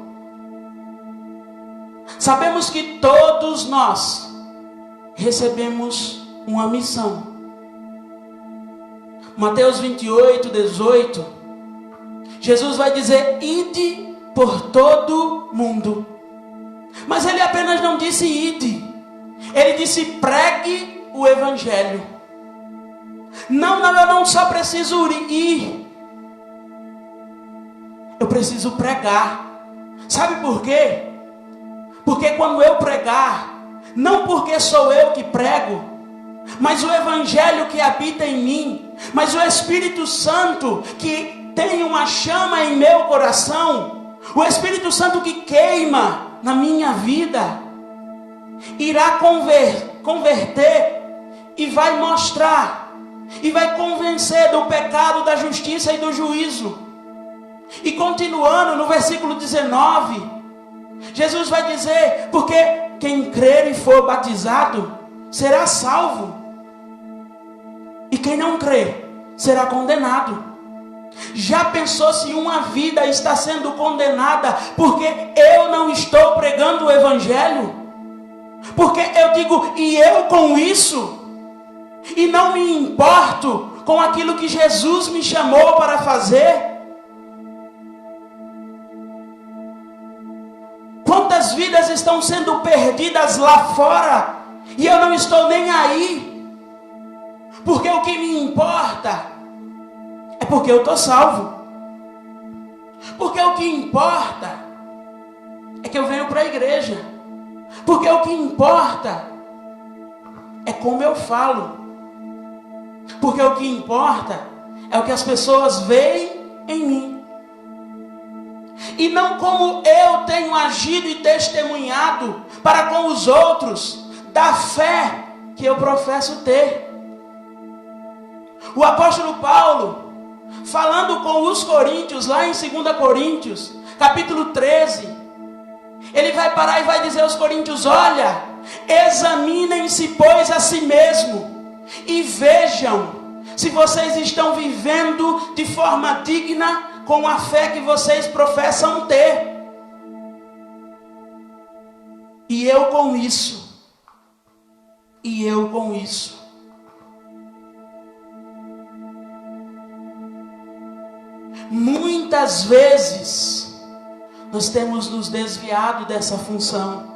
Sabemos que todos nós recebemos uma missão. Mateus 28:18, Jesus vai dizer: ide por todo mundo. Mas ele apenas não disse ide, ele disse pregue o evangelho. Não, eu não só preciso ir, eu preciso pregar. Sabe por quê? Porque quando eu pregar, não porque sou eu que prego, mas o evangelho que habita em mim, mas o Espírito Santo que tem uma chama em meu coração, o Espírito Santo que queima na minha vida, irá converter e vai mostrar, e vai convencer do pecado, da justiça e do juízo. E continuando no versículo 19, Jesus vai dizer: porque quem crer e for batizado será salvo, e quem não crer será condenado. Já pensou se uma vida está sendo condenada porque eu não estou pregando o evangelho? Porque eu digo, e eu com isso? E não me importo com aquilo que Jesus me chamou para fazer? Quantas vidas estão sendo perdidas lá fora e eu não estou nem aí? Porque o que me importa é porque eu estou salvo. Porque o que importa é que eu venho para a igreja. Porque o que importa é como eu falo. Porque o que importa é o que as pessoas veem em mim. E não como eu tenho agido e testemunhado para com os outros da fé que eu professo ter. O apóstolo Paulo, falando com os coríntios, lá em 2 Coríntios, capítulo 13, ele vai parar e vai dizer aos coríntios: olha, examinem-se, pois, a si mesmo, e vejam se vocês estão vivendo de forma digna com a fé que vocês professam ter. E eu com isso, muitas vezes nós temos nos desviado dessa função.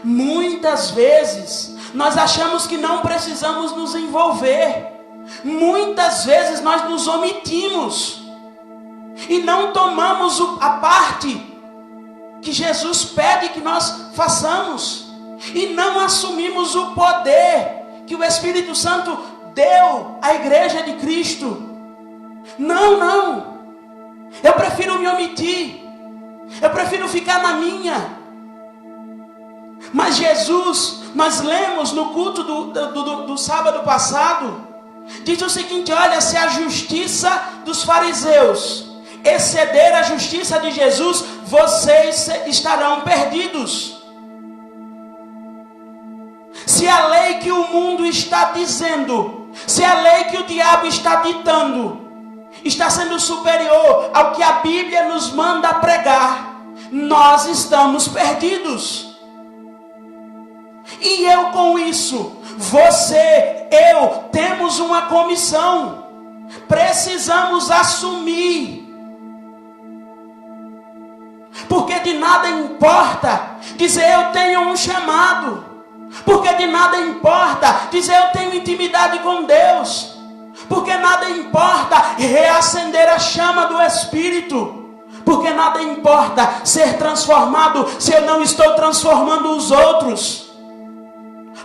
Muitas vezes nós achamos que não precisamos nos envolver. Muitas vezes nós nos omitimos e não tomamos a parte que Jesus pede que nós façamos, e não assumimos o poder que o Espírito Santo deu à igreja de Cristo. Não, eu prefiro me omitir, eu prefiro ficar na minha. Mas Jesus, nós lemos no culto do sábado passado, diz o seguinte: olha, se a justiça dos fariseus exceder a justiça de Jesus, vocês estarão perdidos. Se a lei que o mundo está dizendo, se a lei que o diabo está ditando, está sendo superior ao que a Bíblia nos manda pregar, nós estamos perdidos. E eu com isso, você, eu, temos uma comissão. Precisamos assumir. Porque de nada importa dizer eu tenho um chamado. Porque de nada importa dizer eu tenho intimidade com Deus. Porque nada importa reacender a chama do Espírito. Porque nada importa ser transformado se eu não estou transformando os outros.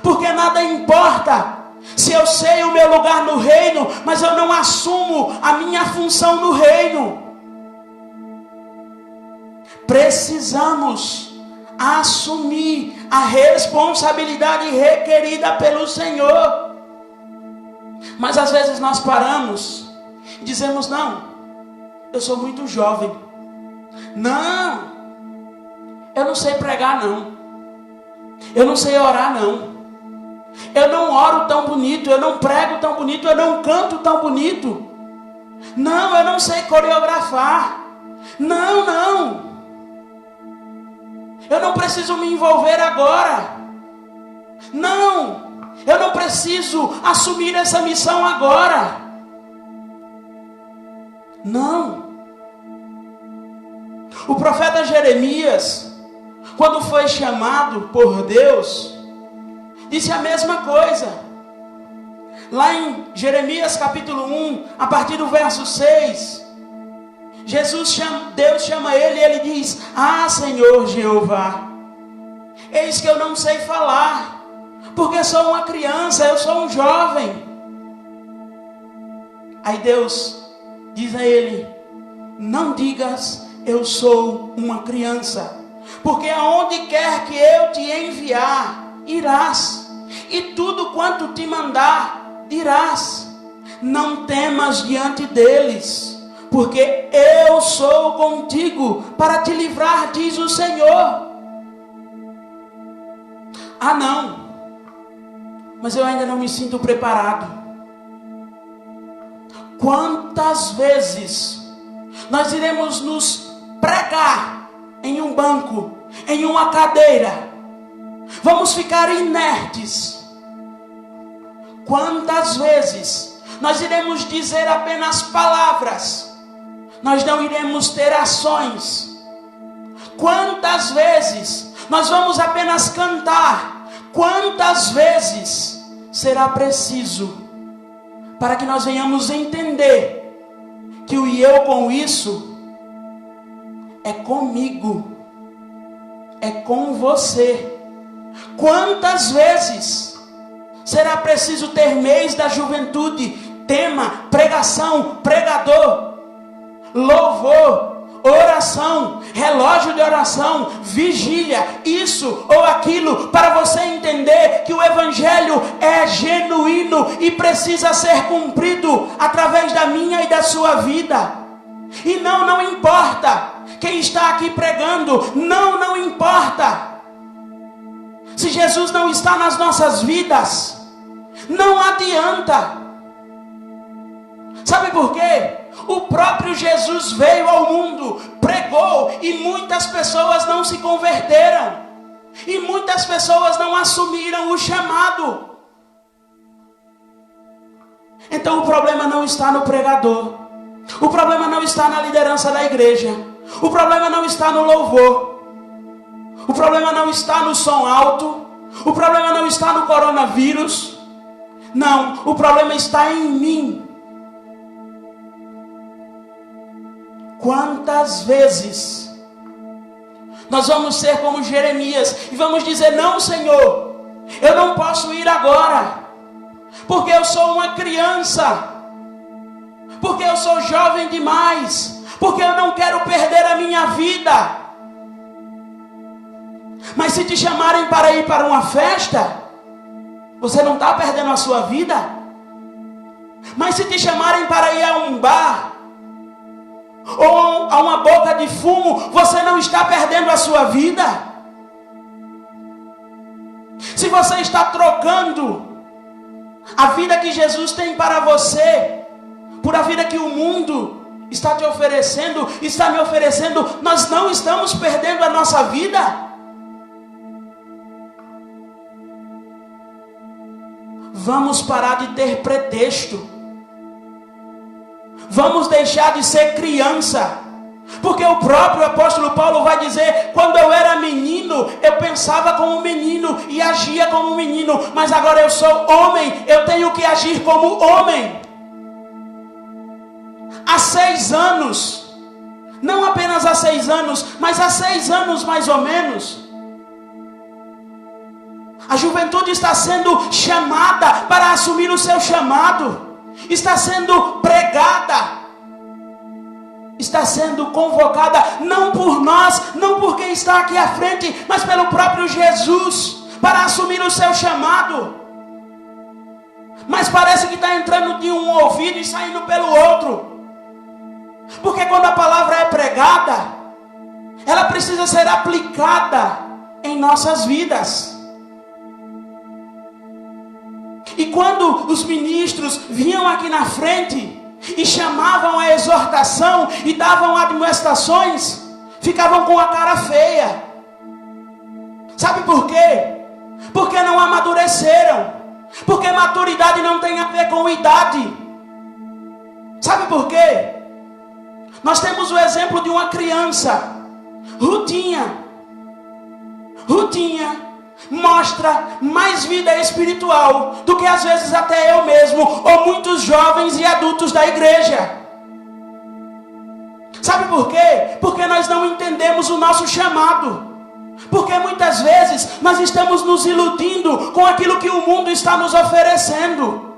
Porque nada importa se eu sei o meu lugar no reino, mas eu não assumo a minha função no reino. Precisamos assumir a responsabilidade requerida pelo Senhor. Mas às vezes nós paramos e dizemos: não, eu sou muito jovem. Não, eu não sei pregar não. Eu não sei orar não. Eu não oro tão bonito, eu não prego tão bonito, eu não canto tão bonito. Não, eu não sei coreografar. Não. Eu não preciso me envolver agora. Não, eu não preciso assumir essa missão agora. Não. O profeta Jeremias, quando foi chamado por Deus, disse a mesma coisa. Lá em Jeremias capítulo 1, a partir do verso 6, Deus chama ele e ele diz: ah, Senhor Jeová, eis que eu não sei falar, porque sou uma criança, eu sou um jovem. Aí Deus diz a ele: não digas eu sou uma criança, porque aonde quer que eu te enviar, irás, e tudo quanto te mandar, dirás. Não temas diante deles, porque eu sou contigo para te livrar, diz o Senhor. Ah não, mas eu ainda não me sinto preparado. Quantas vezes nós iremos nos pregar em um banco, em uma cadeira, vamos ficar inertes. Quantas vezes nós iremos dizer apenas palavras, nós não iremos ter ações. Quantas vezes nós vamos apenas cantar? Quantas vezes será preciso para que nós venhamos entender que o eu com isso é comigo, é com você? Quantas vezes será preciso ter mês da juventude, tema, pregação, pregador, louvor, oração, relógio de oração, vigília, isso ou aquilo, para você entender que o evangelho é genuíno e precisa ser cumprido através da minha e da sua vida? E não importa quem está aqui pregando, não importa. Se Jesus não está nas nossas vidas, não adianta. Sabe por quê? O próprio Jesus veio ao mundo, pregou, e muitas pessoas não se converteram, e muitas pessoas não assumiram o chamado. Então o problema não está no pregador, o problema não está na liderança da igreja, o problema não está no louvor, o problema não está no som alto, o problema não está no coronavírus. Não, o problema está em mim. Quantas vezes nós vamos ser como Jeremias e vamos dizer: não, Senhor, eu não posso ir agora, porque eu sou uma criança, porque eu sou jovem demais, porque eu não quero perder a minha vida. Mas se te chamarem para ir para uma festa, você não está perdendo a sua vida. Mas se te chamarem para ir a um bar, ou a uma boca de fumo, você não está perdendo a sua vida. Se você está trocando a vida que Jesus tem para você por a vida que o mundo está te oferecendo, está me oferecendo, nós não estamos perdendo a nossa vida. Vamos parar de ter pretexto. Vamos deixar de ser criança. Porque o próprio apóstolo Paulo vai dizer: quando eu era menino, eu pensava como menino e agia como menino, mas agora eu sou homem, eu tenho que agir como homem. Há 6 anos, não apenas há 6 anos, mas há 6 anos mais ou menos, a juventude está sendo chamada para assumir o seu chamado, está sendo pregada, está sendo convocada, não por nós, não por quem está aqui à frente, mas pelo próprio Jesus, para assumir o seu chamado. Mas parece que está entrando de um ouvido e saindo pelo outro, porque quando a palavra é pregada, ela precisa ser aplicada em nossas vidas. E quando os ministros vinham aqui na frente e chamavam a exortação e davam admoestações, ficavam com a cara feia. Sabe por quê? Porque não amadureceram. Porque maturidade não tem a ver com idade. Sabe por quê? Nós temos o exemplo de uma criança, Rutinha mostra mais vida espiritual do que às vezes até eu mesmo, ou muitos jovens e adultos da igreja. Sabe por quê? Porque nós não entendemos o nosso chamado. Porque muitas vezes nós estamos nos iludindo com aquilo que o mundo está nos oferecendo.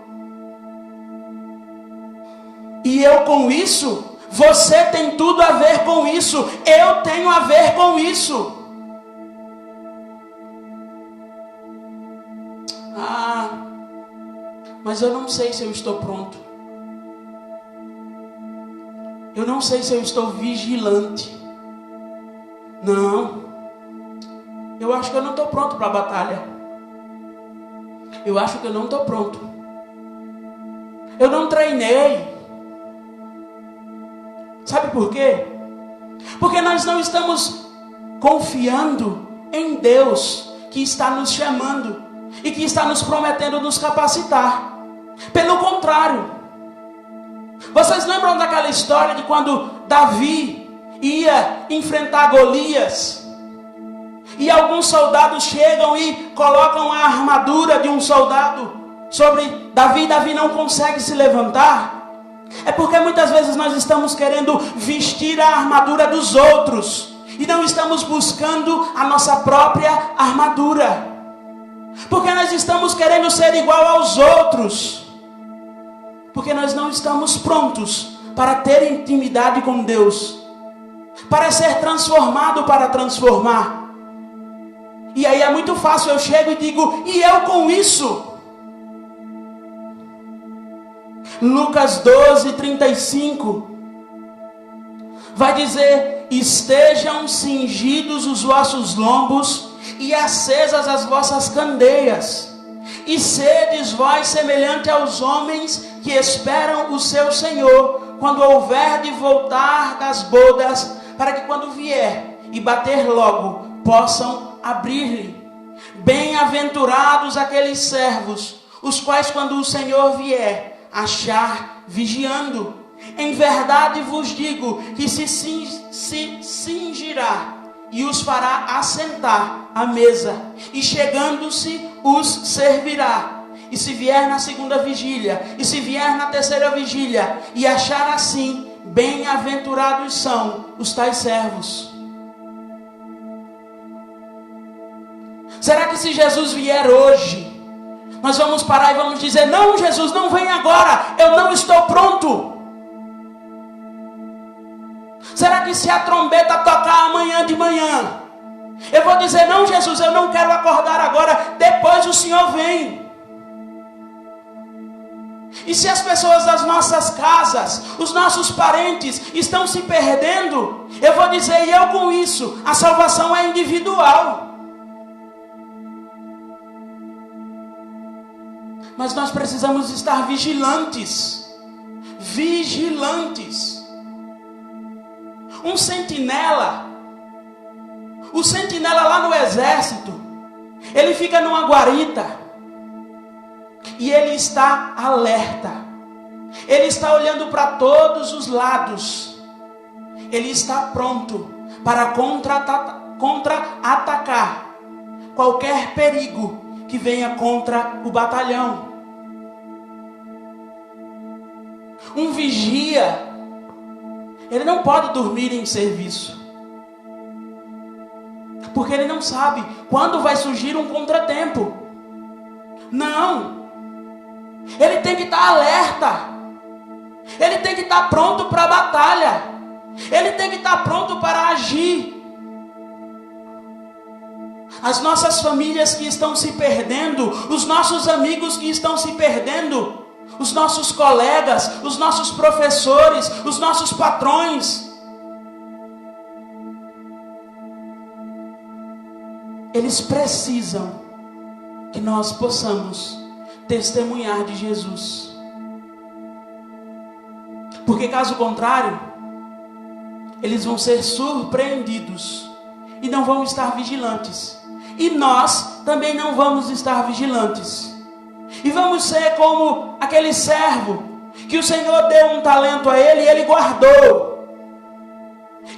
E eu com isso, você tem tudo a ver com isso, eu tenho a ver com isso. Mas eu não sei se eu estou pronto. Eu não sei se eu estou vigilante. Não. Eu acho que eu não estou pronto para a batalha. Eu acho que eu não estou pronto. Eu não treinei. Sabe por quê? Porque nós não estamos confiando em Deus que está nos chamando e que está nos prometendo nos capacitar. Pelo contrário, Vocês lembram daquela história de quando Davi ia enfrentar Golias? E alguns soldados chegam e colocam a armadura de um soldado sobre Davi. Davi não consegue se levantar. É porque muitas vezes nós estamos querendo vestir a armadura dos outros e não estamos buscando a nossa própria armadura. Porque nós estamos querendo ser igual aos outros. Porque nós não estamos prontos para ter intimidade com Deus, para ser transformado, para transformar. E aí é muito fácil, eu chego e digo, e eu com isso? Lucas 12:35 vai dizer: estejam cingidos os vossos lombos e acesas as vossas candeias, e sedes vós semelhante aos homens que esperam o seu Senhor, quando houver de voltar das bodas, para que quando vier e bater logo, possam abrir-lhe. Bem-aventurados aqueles servos, os quais quando o Senhor vier, achar vigiando. Em verdade vos digo que se cingirá e os fará assentar à mesa, e chegando-se os servirá. E se vier na segunda vigília, e se vier na terceira vigília, e achar assim, bem-aventurados são os tais servos. Será que se Jesus vier hoje, nós vamos parar e vamos dizer: não, Jesus, não vem agora, eu não estou pronto? Será que se a trombeta tocar amanhã de manhã, eu vou dizer: não, Jesus, eu não quero acordar agora, depois o Senhor vem? E se as pessoas das nossas casas, os nossos parentes estão se perdendo, eu vou dizer: e eu com isso? A salvação é individual. Mas nós precisamos estar vigilantes. Vigilantes. Um sentinela, o sentinela lá no exército, ele fica numa guarita e ele está alerta. Ele está olhando para todos os lados. Ele está pronto para contra-atacar qualquer perigo que venha contra o batalhão. Um vigia, ele não pode dormir em serviço, porque ele não sabe quando vai surgir um contratempo. Não, ele tem que estar alerta, ele tem que estar pronto para a batalha, ele tem que estar pronto para agir. As nossas famílias que estão se perdendo, os nossos amigos que estão se perdendo, os nossos colegas, os nossos professores, os nossos patrões, eles precisam que nós possamos testemunhar de Jesus. Porque caso contrário, eles vão ser surpreendidos e não vão estar vigilantes. E nós também não vamos estar vigilantes. E vamos ser como aquele servo que o Senhor deu um talento a ele e ele guardou.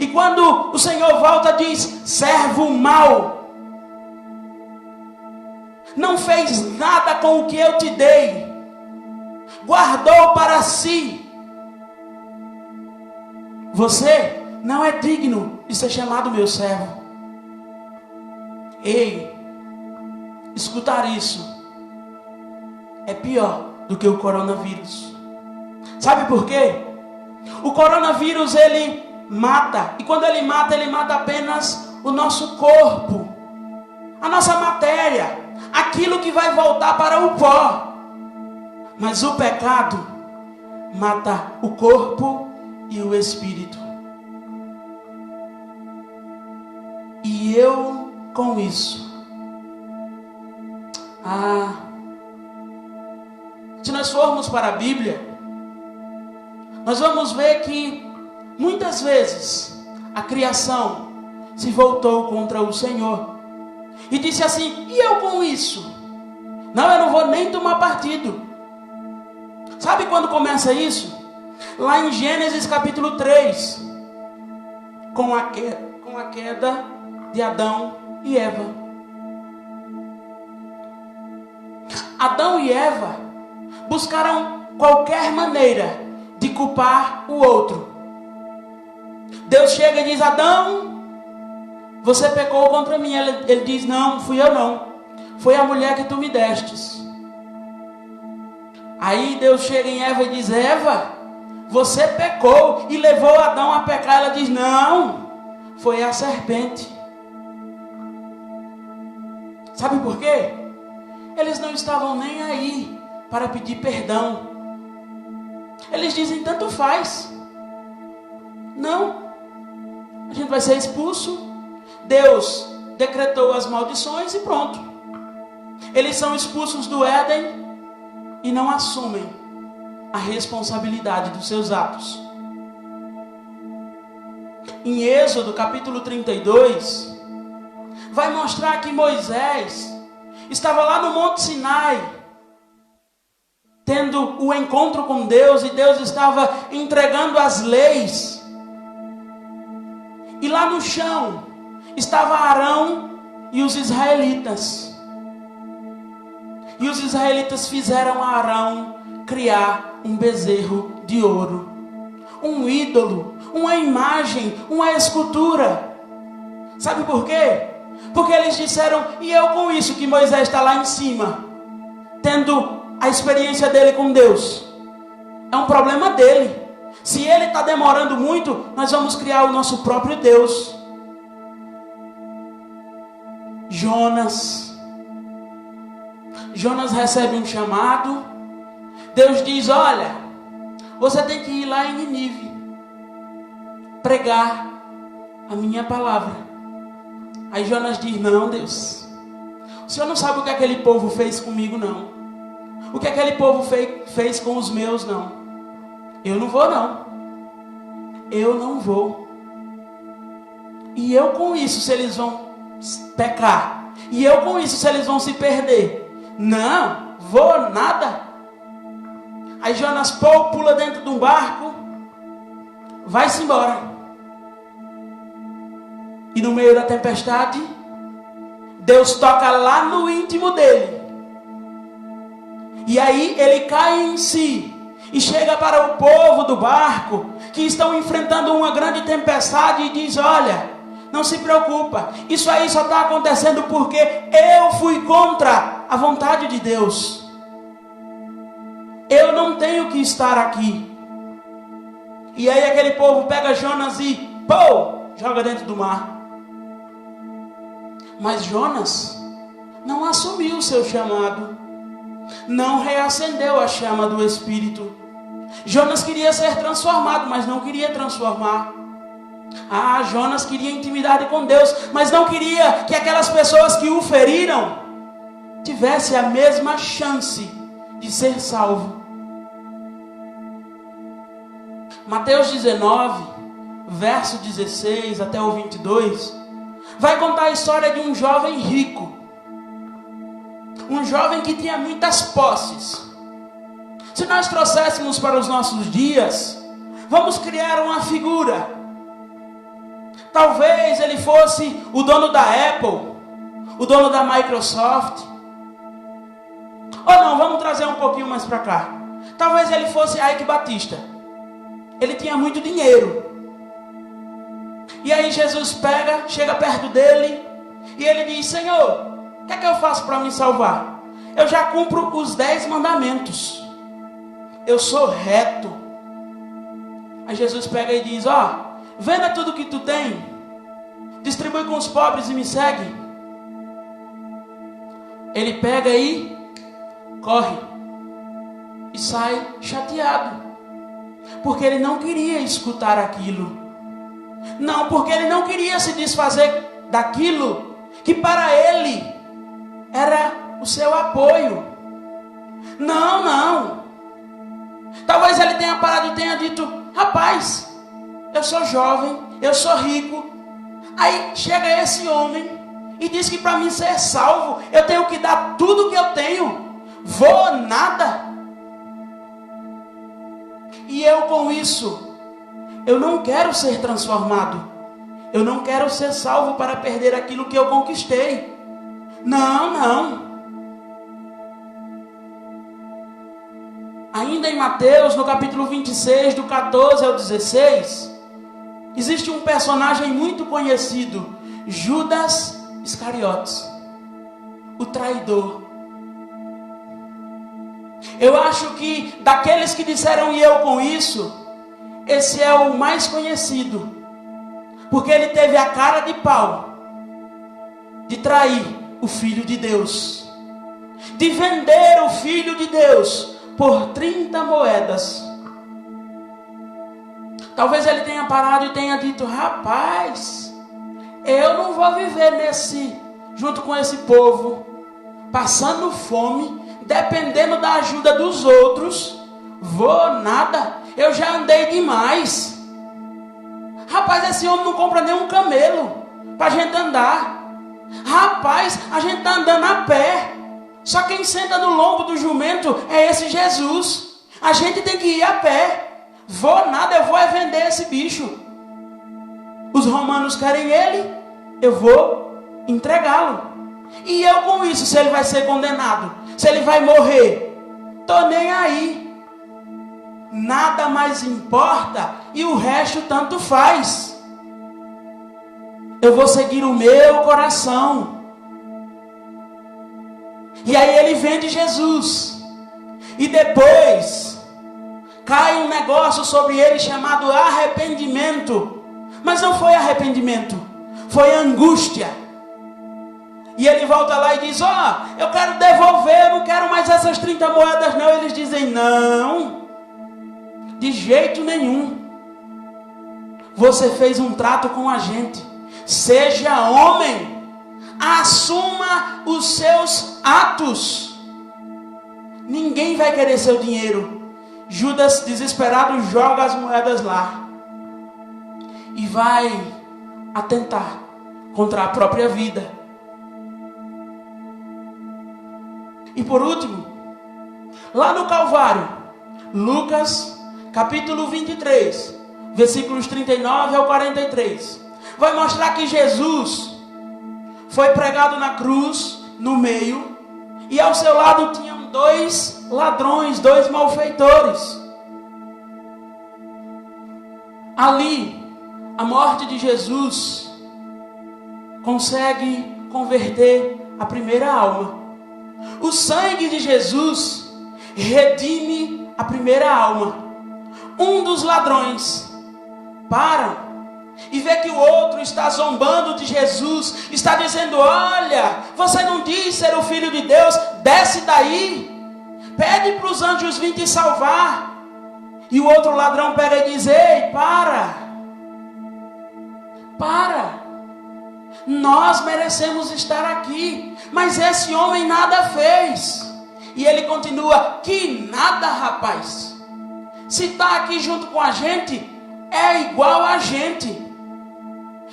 E quando o Senhor volta, diz: servo mau, não fez nada com o que eu te dei, guardou para si. Você não é digno de ser chamado meu servo. Ei, escutar isso é pior do que o coronavírus. Sabe por quê? O coronavírus, ele mata. E quando ele mata apenas o nosso corpo, a nossa matéria, aquilo que vai voltar para o pó. Mas o pecado mata o corpo e o espírito. E eu com isso, se nós formos para a Bíblia, nós vamos ver que muitas vezes a criação se voltou contra o Senhor e disse assim: e eu com isso? Não, eu não vou nem tomar partido. Sabe quando começa isso? Lá em Gênesis capítulo 3, com a queda de Adão e Eva. Adão e Eva buscaram qualquer maneira de culpar o outro. Deus chega e diz: Adão, você pecou contra mim. Ele diz: não, fui eu não. Foi a mulher que tu me destes. Aí Deus chega em Eva e diz: Eva, você pecou e levou Adão a pecar. Ela diz: não, foi a serpente. Sabe por quê? Eles não estavam nem aí para pedir perdão. Eles dizem: tanto faz. Não, a gente vai ser expulso. Deus decretou as maldições e pronto. Eles são expulsos do Éden e não assumem a responsabilidade dos seus atos. Em Êxodo capítulo 32, vai mostrar que Moisés estava lá no Monte Sinai, tendo o encontro com Deus, e Deus estava entregando as leis. E lá no chão estava Arão e os israelitas. E os israelitas fizeram a Arão criar um bezerro de ouro, um ídolo, uma imagem, uma escultura. Sabe por quê? Porque eles disseram: e eu com isso que Moisés está lá em cima, tendo a experiência dele com Deus? É um problema dele. Se ele está demorando muito, nós vamos criar o nosso próprio Deus. Jonas recebe um chamado. Deus diz: olha, você tem que ir lá em Nínive, pregar a minha palavra. Aí Jonas diz: não, Deus, o Senhor não sabe o que aquele povo fez comigo, não. O que aquele povo fez com os meus, não. Eu não vou, não. Eu não vou. E eu com isso, se eles vão pecar, e eu com isso, se eles vão se perder, não, vou nada. Aí Jonas pula dentro de um barco, vai-se embora. E no meio da tempestade, Deus toca lá no íntimo dele. E aí ele cai em si e chega para o povo do barco, que estão enfrentando uma grande tempestade, e diz: olha, não se preocupa, isso aí só está acontecendo porque eu fui contra a vontade de Deus. Eu não tenho que estar aqui. E aí aquele povo pega Jonas e joga dentro do mar. Mas Jonas não assumiu o seu chamado, não reacendeu a chama do Espírito. Jonas queria ser transformado, mas não queria transformar. Jonas queria intimidade com Deus, mas não queria que aquelas pessoas que o feriram tivessem a mesma chance de ser salvo. Mateus 19, verso 16 até o 22, vai contar a história de um jovem rico. Um jovem que tinha muitas posses. Se nós trouxéssemos para os nossos dias, vamos criar uma figura. Talvez ele fosse o dono da Apple, o dono da Microsoft. Ou não, vamos trazer um pouquinho mais para cá. Talvez ele fosse Ike Batista. Ele tinha muito dinheiro. E aí Jesus chega perto dele e ele diz: Senhor, o que é que eu faço para me salvar? Eu já cumpro os 10 mandamentos. Eu sou reto. Aí Jesus pega e diz: venda tudo que tu tem, distribui com os pobres e me segue. Ele pega e corre e sai chateado, porque ele não queria escutar aquilo. Não, porque ele não queria se desfazer daquilo que para ele era o seu apoio. Não. Talvez ele tenha parado e tenha dito: rapaz, eu sou jovem, eu sou rico. Aí chega esse homem e diz que para mim ser salvo, eu tenho que dar tudo que eu tenho. Vou nada. E eu com isso, eu não quero ser transformado. Eu não quero ser salvo para perder aquilo que eu conquistei. Não. Ainda em Mateus, no capítulo 26, do 14 ao 16, existe um personagem muito conhecido, Judas Iscariotes, o traidor. Eu acho que daqueles que disseram e eu com isso, esse é o mais conhecido, porque ele teve a cara de pau de trair o Filho de Deus, de vender o Filho de Deus por 30 moedas. Talvez ele tenha parado e tenha dito: rapaz, eu não vou viver junto com esse povo, passando fome, dependendo da ajuda dos outros. Vou nada, eu já andei demais. Rapaz, esse homem não compra nem um camelo para a gente andar. Rapaz, a gente está andando a pé. Só quem senta no lombo do jumento é esse Jesus. A gente tem que ir a pé. Vou nada, eu vou vender esse bicho. Os romanos querem ele, eu vou entregá-lo. E eu com isso, se ele vai ser condenado, se ele vai morrer, tô nem aí. Nada mais importa e o resto tanto faz. Eu vou seguir o meu coração. E aí ele vende Jesus. E depois cai um negócio sobre ele chamado arrependimento. Mas não foi arrependimento, foi angústia. E ele volta lá e diz: eu quero devolver, eu não quero mais essas 30 moedas não. Eles dizem: não, de jeito nenhum. Você fez um trato com a gente. Seja homem, assuma os seus atos. Ninguém vai querer seu dinheiro. Judas, desesperado, joga as moedas lá e vai atentar contra a própria vida. E por último, lá no Calvário, Lucas capítulo 23, versículos 39 ao 43, vai mostrar que Jesus foi pregado na cruz, no meio, e ao seu lado tinham 2 ladrões, 2 malfeitores. Ali, a morte de Jesus consegue converter a primeira alma. O sangue de Jesus redime a primeira alma. Um dos ladrões para e vê que o outro está zombando de Jesus, está dizendo: olha, você não diz ser o Filho de Deus, desce daí, pede para os anjos vir te salvar. E o outro ladrão pega e diz: ei, para, nós merecemos estar aqui, mas esse homem nada fez. E ele continua: que nada, rapaz, se está aqui junto com a gente, é igual a gente.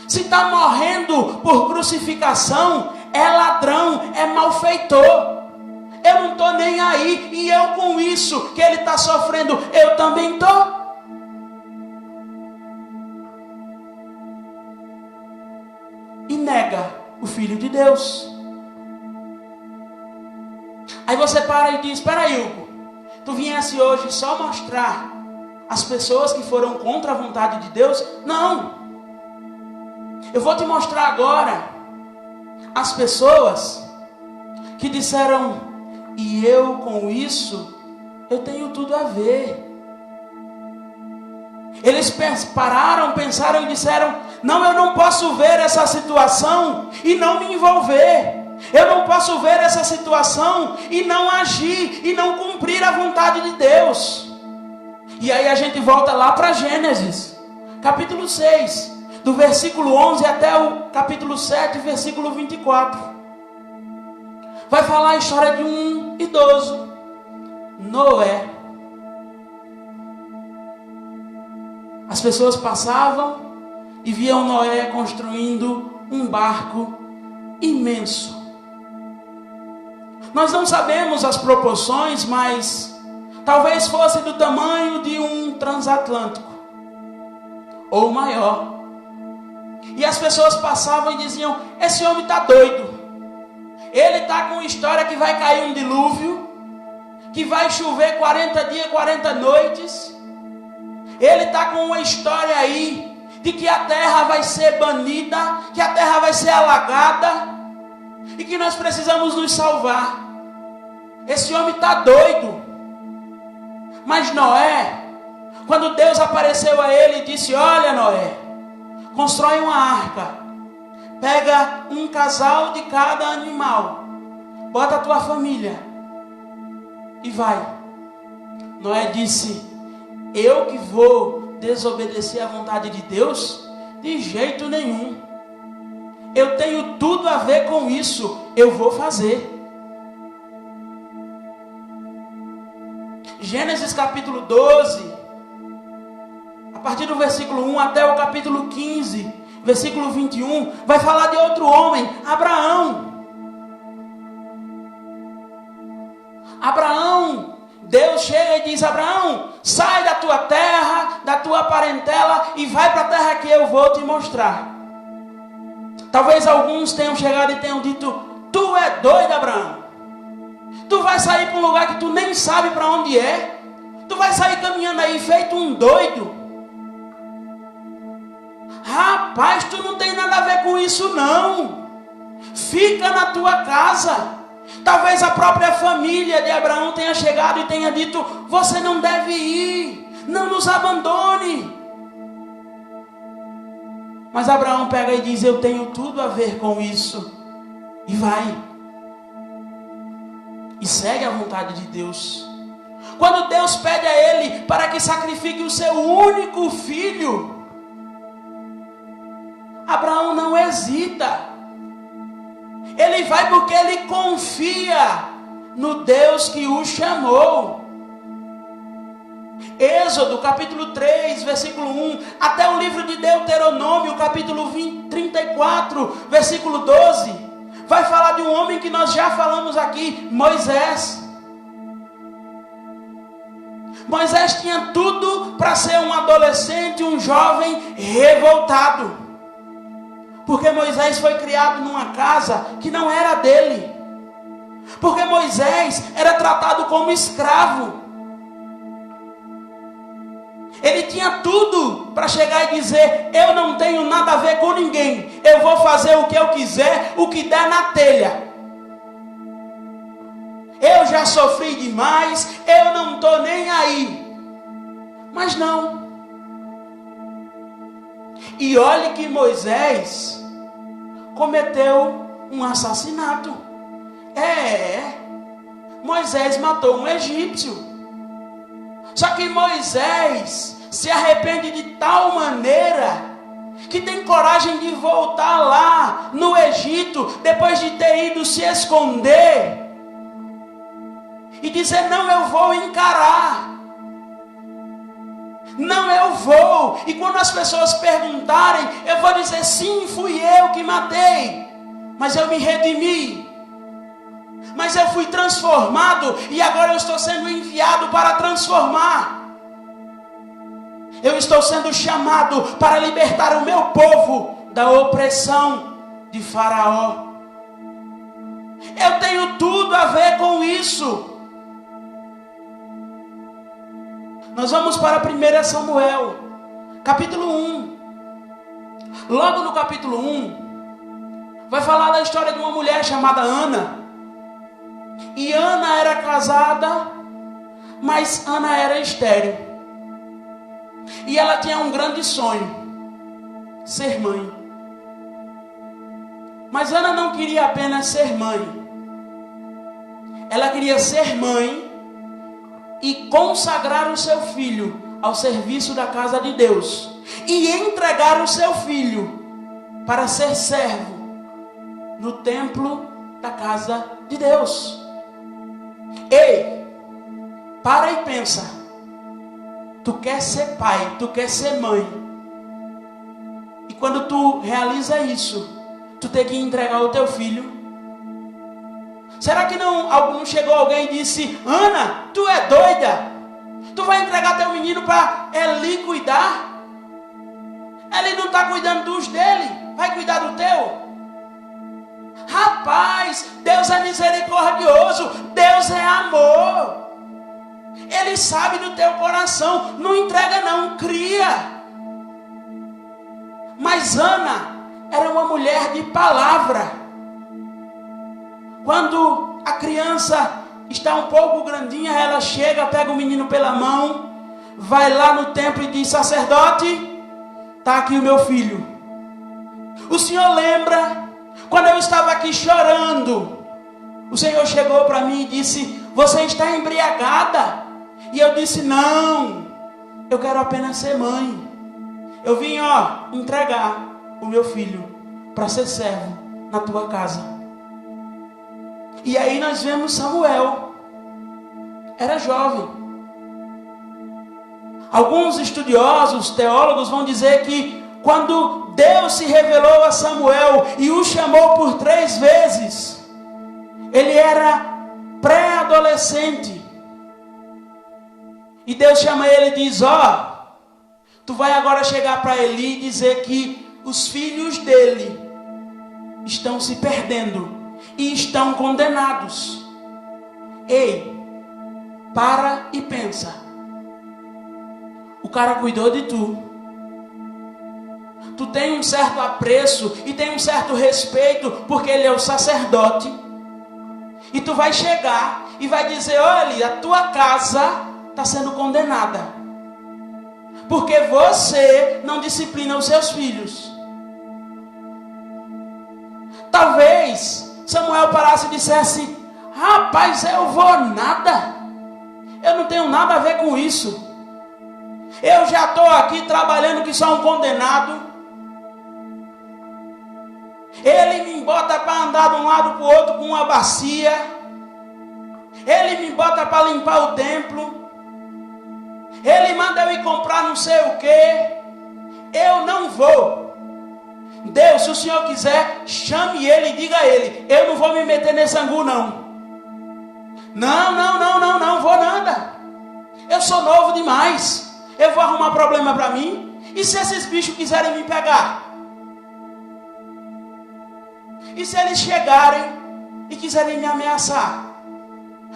Se está morrendo por crucificação, é ladrão, é malfeitor. Eu não estou nem aí. E eu com isso que ele está sofrendo, eu também estou. E nega o Filho de Deus. Aí você para e diz: espera aí, Hugo, tu viesse hoje só mostrar as pessoas que foram contra a vontade de Deus? Não. Eu vou te mostrar agora as pessoas que disseram: e eu com isso, eu tenho tudo a ver. Eles pararam, pensaram e disseram: não, eu não posso ver essa situação e não me envolver. Eu não posso ver essa situação e não agir e não cumprir a vontade de Deus. E aí a gente volta lá para Gênesis, capítulo 6, do versículo 11 até o capítulo 7, versículo 24. Vai falar a história de um idoso, Noé. As pessoas passavam e viam Noé construindo um barco imenso. Nós não sabemos as proporções, mas Talvez fosse do tamanho de um transatlântico, ou maior. E as pessoas passavam e diziam: esse homem está doido. Ele está com uma história que vai cair um dilúvio, que vai chover 40 dias, 40 noites. Ele está com uma história aí de que a terra vai ser banida, que a terra vai ser alagada e que nós precisamos nos salvar. Esse homem está doido. Mas Noé, quando Deus apareceu a ele e disse: olha, Noé, constrói uma arca, pega um casal de cada animal, bota a tua família e vai. Noé disse: eu que vou desobedecer à vontade de Deus? De jeito nenhum. Eu tenho tudo a ver com isso, eu vou fazer. Gênesis capítulo 12, a partir do versículo 1 até o capítulo 15, versículo 21, vai falar de outro homem, Abraão. Abraão, Deus chega e diz: Abraão, sai da tua terra, da tua parentela e vai para a terra que eu vou te mostrar. Talvez alguns tenham chegado e tenham dito: tu é doido, Abraão. Tu vai sair para um lugar que tu nem sabe para onde é. Tu vai sair caminhando aí feito um doido. Rapaz, tu não tem nada a ver com isso não. Fica na tua casa. Talvez a própria família de Abraão tenha chegado e tenha dito: você não deve ir, não nos abandone. Mas Abraão pega e diz: eu tenho tudo a ver com isso. E vai. E segue a vontade de Deus. Quando Deus pede a ele para que sacrifique o seu único filho, Abraão não hesita. Ele vai porque ele confia no Deus que o chamou. Êxodo capítulo 3, versículo 1, até o livro de Deuteronômio, capítulo 34, versículo 12, vai falar de um homem que nós já falamos aqui, Moisés. Moisés tinha tudo para ser um adolescente, um jovem revoltado. Porque Moisés foi criado numa casa que não era dele. Porque Moisés era tratado como escravo. Ele tinha tudo para chegar e dizer: eu não tenho nada a ver com ninguém. Eu vou fazer o que eu quiser, o que der na telha. Eu já sofri demais, eu não estou nem aí. Mas não. E olhe que Moisés cometeu um assassinato. Moisés matou um egípcio. Só que Moisés se arrepende de tal maneira que tem coragem de voltar lá no Egito, depois de ter ido se esconder, e dizer: não, eu vou encarar. Não, eu vou. E quando as pessoas perguntarem, eu vou dizer: sim, fui eu que matei, mas eu me redimi. Mas eu fui transformado e agora eu estou sendo enviado para transformar. Eu estou sendo chamado para libertar o meu povo da opressão de Faraó. Eu tenho tudo a ver com isso. Nós vamos para 1 Samuel, capítulo 1. Logo no capítulo 1, vai falar da história de uma mulher chamada Ana. E Ana era casada, mas Ana era estéril. E ela tinha um grande sonho: ser mãe. Mas Ana não queria apenas ser mãe. Ela queria ser mãe e consagrar o seu filho ao serviço da casa de Deus. E entregar o seu filho para ser servo no templo da casa de Deus. Ei, para e pensa. Tu quer ser pai, tu quer ser mãe. E quando tu realiza isso, tu tem que entregar o teu filho. Será que não chegou alguém e disse: Ana, tu é doida? Tu vai entregar teu menino para Eli cuidar? Ele não está cuidando dos dele, vai cuidar do teu? Rapaz, Deus é misericordioso, Deus é amor. Ele sabe do teu coração. Não entrega não, cria. Mas Ana era uma mulher de palavra. Quando a criança está um pouco grandinha, ela chega, pega o menino pela mão, vai lá no templo e diz: sacerdote, está aqui o meu filho. O Senhor lembra, quando eu estava aqui chorando, o Senhor chegou para mim e disse: você está embriagada? E eu disse: não, eu quero apenas ser mãe. Eu vim entregar o meu filho para ser servo na tua casa. E aí nós vemos Samuel, era jovem. Alguns estudiosos, teólogos vão dizer que quando Deus se revelou a Samuel e o chamou por 3 vezes, ele era pré-adolescente. E Deus chama ele e diz: tu vai agora chegar para Eli e dizer que os filhos dele estão se perdendo e estão condenados. Ei, para e pensa. O cara cuidou de tu. Tu tem um certo apreço e tem um certo respeito, porque ele é o sacerdote. E tu vai chegar e vai dizer: olha, a tua casa está sendo condenada, porque você não disciplina os seus filhos. Talvez Samuel parasse e dissesse: rapaz, eu vou nada, eu não tenho nada a ver com isso. Eu já estou aqui trabalhando que só um condenado. Ele me bota para andar de um lado para o outro com uma bacia. Ele me bota para limpar o templo. Ele manda eu ir comprar não sei o que. Eu não vou. Deus, se o Senhor quiser, chame ele e diga a ele: eu não vou me meter nesse angu não. Não vou nada. Eu sou novo demais. Eu vou arrumar problema para mim. E se esses bichos quiserem me pegar? E se eles chegarem e quiserem me ameaçar?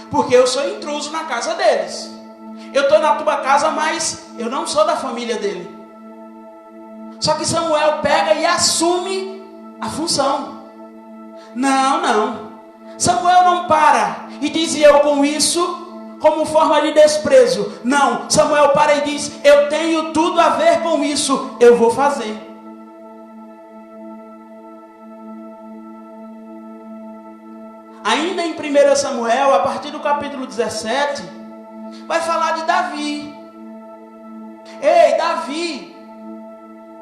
Porque eu sou intruso na casa deles. Eu estou na tua casa, mas eu não sou da família dele. Só que Samuel pega e assume a função. Não. Samuel não para e diz: eu com isso como forma de desprezo. Não, Samuel para e diz: eu tenho tudo a ver com isso, eu vou fazer. Ainda em 1 Samuel, a partir do capítulo 17, vai falar de Davi. Ei, Davi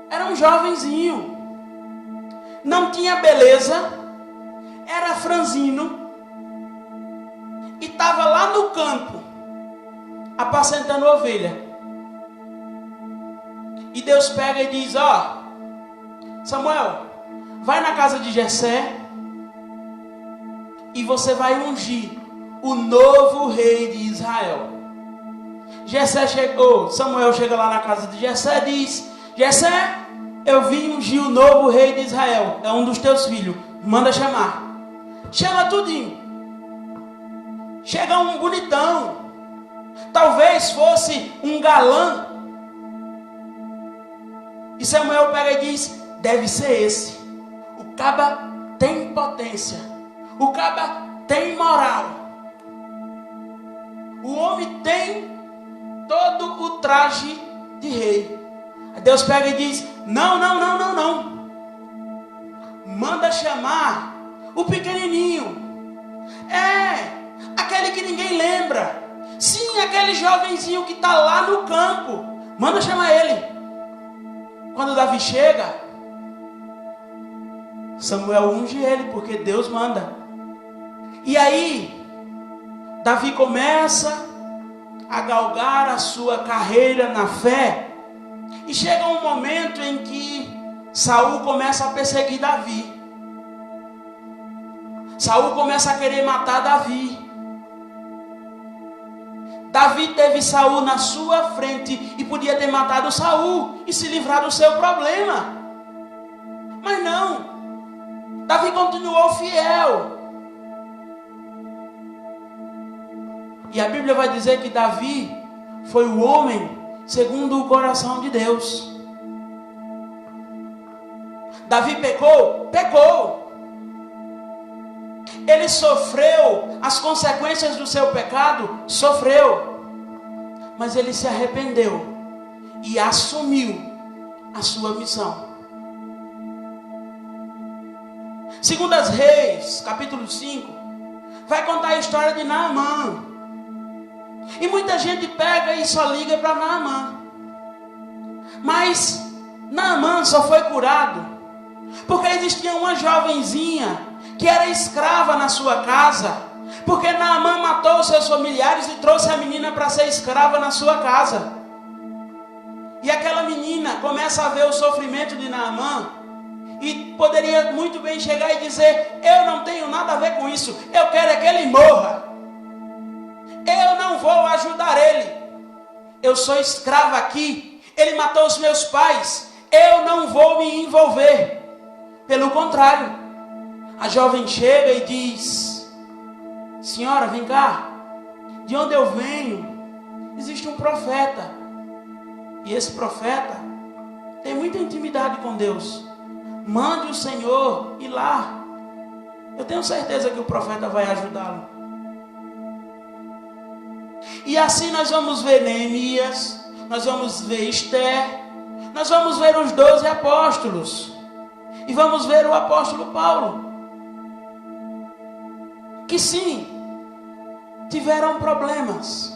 era um jovenzinho, não tinha beleza, era franzino e estava lá no campo apacentando ovelha. E Deus pega e diz: Samuel, vai na casa de Jessé e você vai ungir o novo rei de Israel. Samuel chega lá na casa de Jessé e diz: Jessé, eu vim ungir o novo rei de Israel, é um dos teus filhos, manda chamar. Chama tudinho. Chega um bonitão, talvez fosse um galã. E Samuel pega e diz: deve ser esse. O caba tem potência, o caba tem moral, o homem tem todo o traje de rei. Aí Deus pega e diz: não. Manda chamar o pequenininho. Aquele que ninguém lembra. Sim, aquele jovenzinho que está lá no campo. Manda chamar ele. Quando Davi chega, Samuel unge ele, porque Deus manda. E aí Davi começa a galgar a sua carreira na fé. E chega um momento em que Saul começa a perseguir Davi. Saul começa a querer matar Davi. Davi teve Saul na sua frente e podia ter matado Saul e se livrar do seu problema. Mas não. Davi continuou fiel. E a Bíblia vai dizer que Davi foi o homem segundo o coração de Deus. Davi pecou? Pecou. Ele sofreu as consequências do seu pecado? Sofreu. Mas ele se arrependeu e assumiu a sua missão. Segundo Reis, capítulo 5, vai contar a história de Naamã. E muita gente pega e só liga para Naamã. Mas Naamã só foi curado porque existia uma jovenzinha que era escrava na sua casa, porque Naamã matou os seus familiares e trouxe a menina para ser escrava na sua casa. E aquela menina começa a ver o sofrimento de Naamã e poderia muito bem chegar e dizer: eu não tenho nada a ver com isso, eu quero é que ele morra, eu não vou ajudar ele, eu sou escrava aqui, ele matou os meus pais, eu não vou me envolver. Pelo contrário, a jovem chega e diz: senhora, vem cá, de onde eu venho existe um profeta, e esse profeta tem muita intimidade com Deus, mande o Senhor ir lá, eu tenho certeza que o profeta vai ajudá-lo. E assim nós vamos ver Neemias, nós vamos ver Esther, nós vamos ver os 12 apóstolos, e vamos ver o apóstolo Paulo, que sim, tiveram problemas,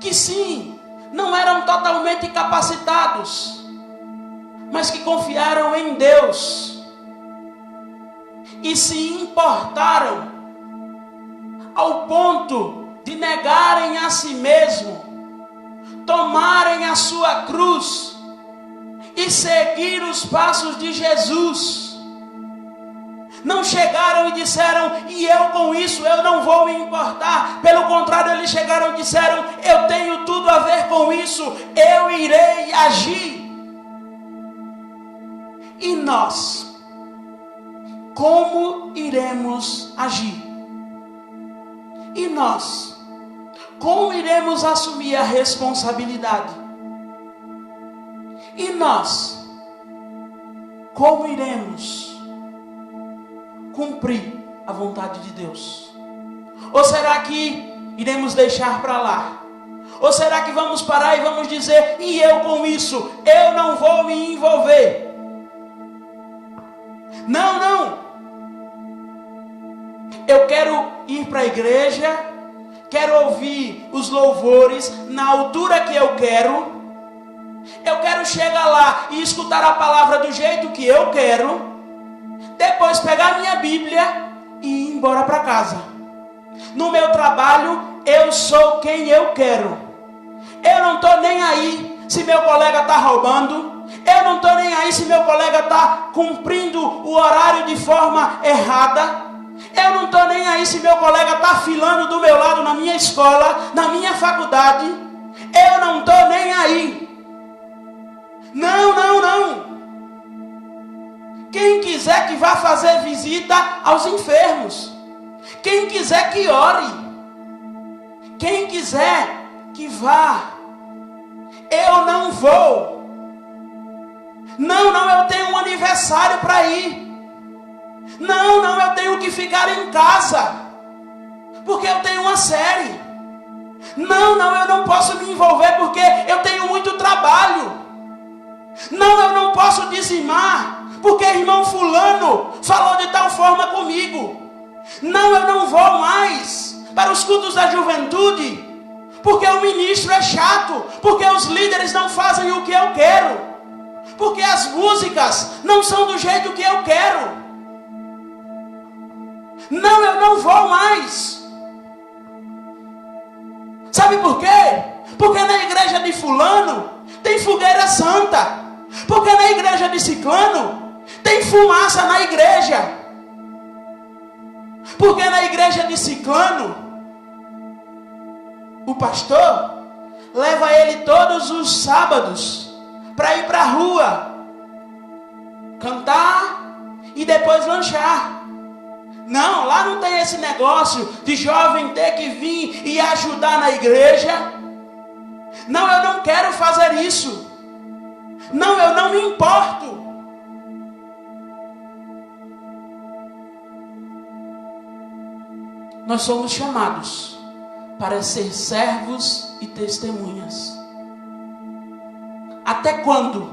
que sim, não eram totalmente capacitados, mas que confiaram em Deus e se importaram ao ponto de negarem a si mesmo, tomarem a sua cruz e seguir os passos de Jesus. Não chegaram e disseram: e eu com isso eu não vou me importar. Pelo contrário, eles chegaram e disseram: eu tenho tudo a ver com isso, eu irei agir. E nós, como iremos agir? E nós, como iremos assumir a responsabilidade? E nós, como iremos cumprir a vontade de Deus? Ou será que iremos deixar para lá? Ou será que vamos parar e vamos dizer: e eu com isso, eu não vou me envolver? Não, não. Eu quero ir para a igreja, quero ouvir os louvores na altura que eu quero chegar lá e escutar a palavra do jeito que eu quero, depois pegar minha Bíblia e ir embora para casa. No meu trabalho, eu sou quem eu quero. Eu não estou nem aí se meu colega está roubando. Eu não estou nem aí se meu colega está cumprindo o horário de forma errada. Eu não estou nem aí se meu colega está filando do meu lado na minha escola, na minha faculdade. Eu não estou nem aí. Não, não, não. Quem quiser que vá fazer visita aos enfermos. Quem quiser que ore. Quem quiser que vá. Eu não vou. Não, não, eu tenho um aniversário para ir. Não, não, eu tenho que ficar em casa, porque eu tenho uma série. Não, não, eu não posso me envolver porque eu tenho muito trabalho. Não, eu não posso dizimar, porque irmão fulano falou de tal forma comigo. Não, eu não vou mais para os cultos da juventude, porque o ministro é chato, porque os líderes não fazem o que eu quero, porque as músicas não são do jeito que eu quero. Não, eu não vou mais. Sabe por quê? Porque na igreja de fulano tem fogueira santa. Porque na igreja de ciclano tem fumaça na igreja. Porque na igreja de ciclano o pastor leva ele todos os sábados para ir para a rua, cantar e depois lanchar. Não, lá não tem esse negócio de jovem ter que vir e ajudar na igreja. Não, eu não quero fazer isso. Não, eu não me importo. Nós somos chamados para ser servos e testemunhas. Até quando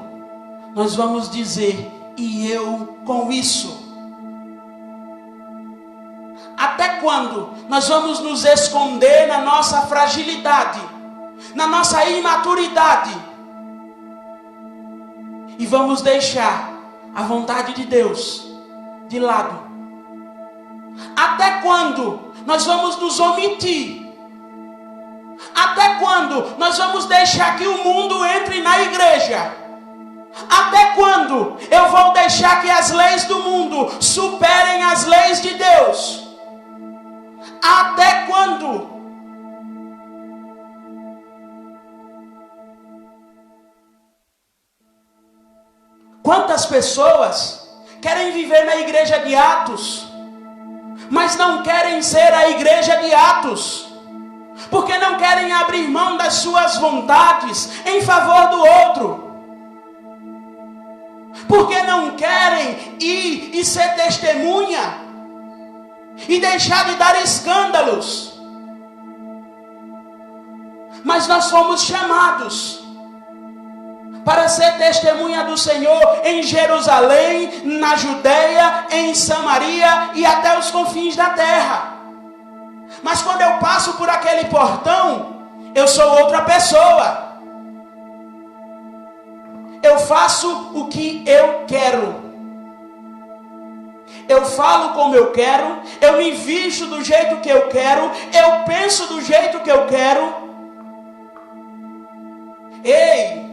nós vamos dizer, e eu com isso? Até quando nós vamos nos esconder na nossa fragilidade, na nossa imaturidade, e vamos deixar a vontade de Deus de lado? Até quando nós vamos nos omitir? Até quando nós vamos deixar que o mundo entre na igreja? Até quando eu vou deixar que as leis do mundo superem as leis de Deus? Até quando? Quantas pessoas querem viver na igreja de Atos, mas não querem ser a igreja de Atos, porque não querem abrir mão das suas vontades em favor do outro, porque não querem ir e ser testemunha e deixar de dar escândalos. Mas nós fomos chamados para ser testemunha do Senhor em Jerusalém, na Judeia, em Samaria e até os confins da terra. Mas quando eu passo por aquele portão, eu sou outra pessoa. Eu faço o que eu quero. Eu falo como eu quero. Eu me visto do jeito que eu quero. Eu penso do jeito que eu quero. Ei!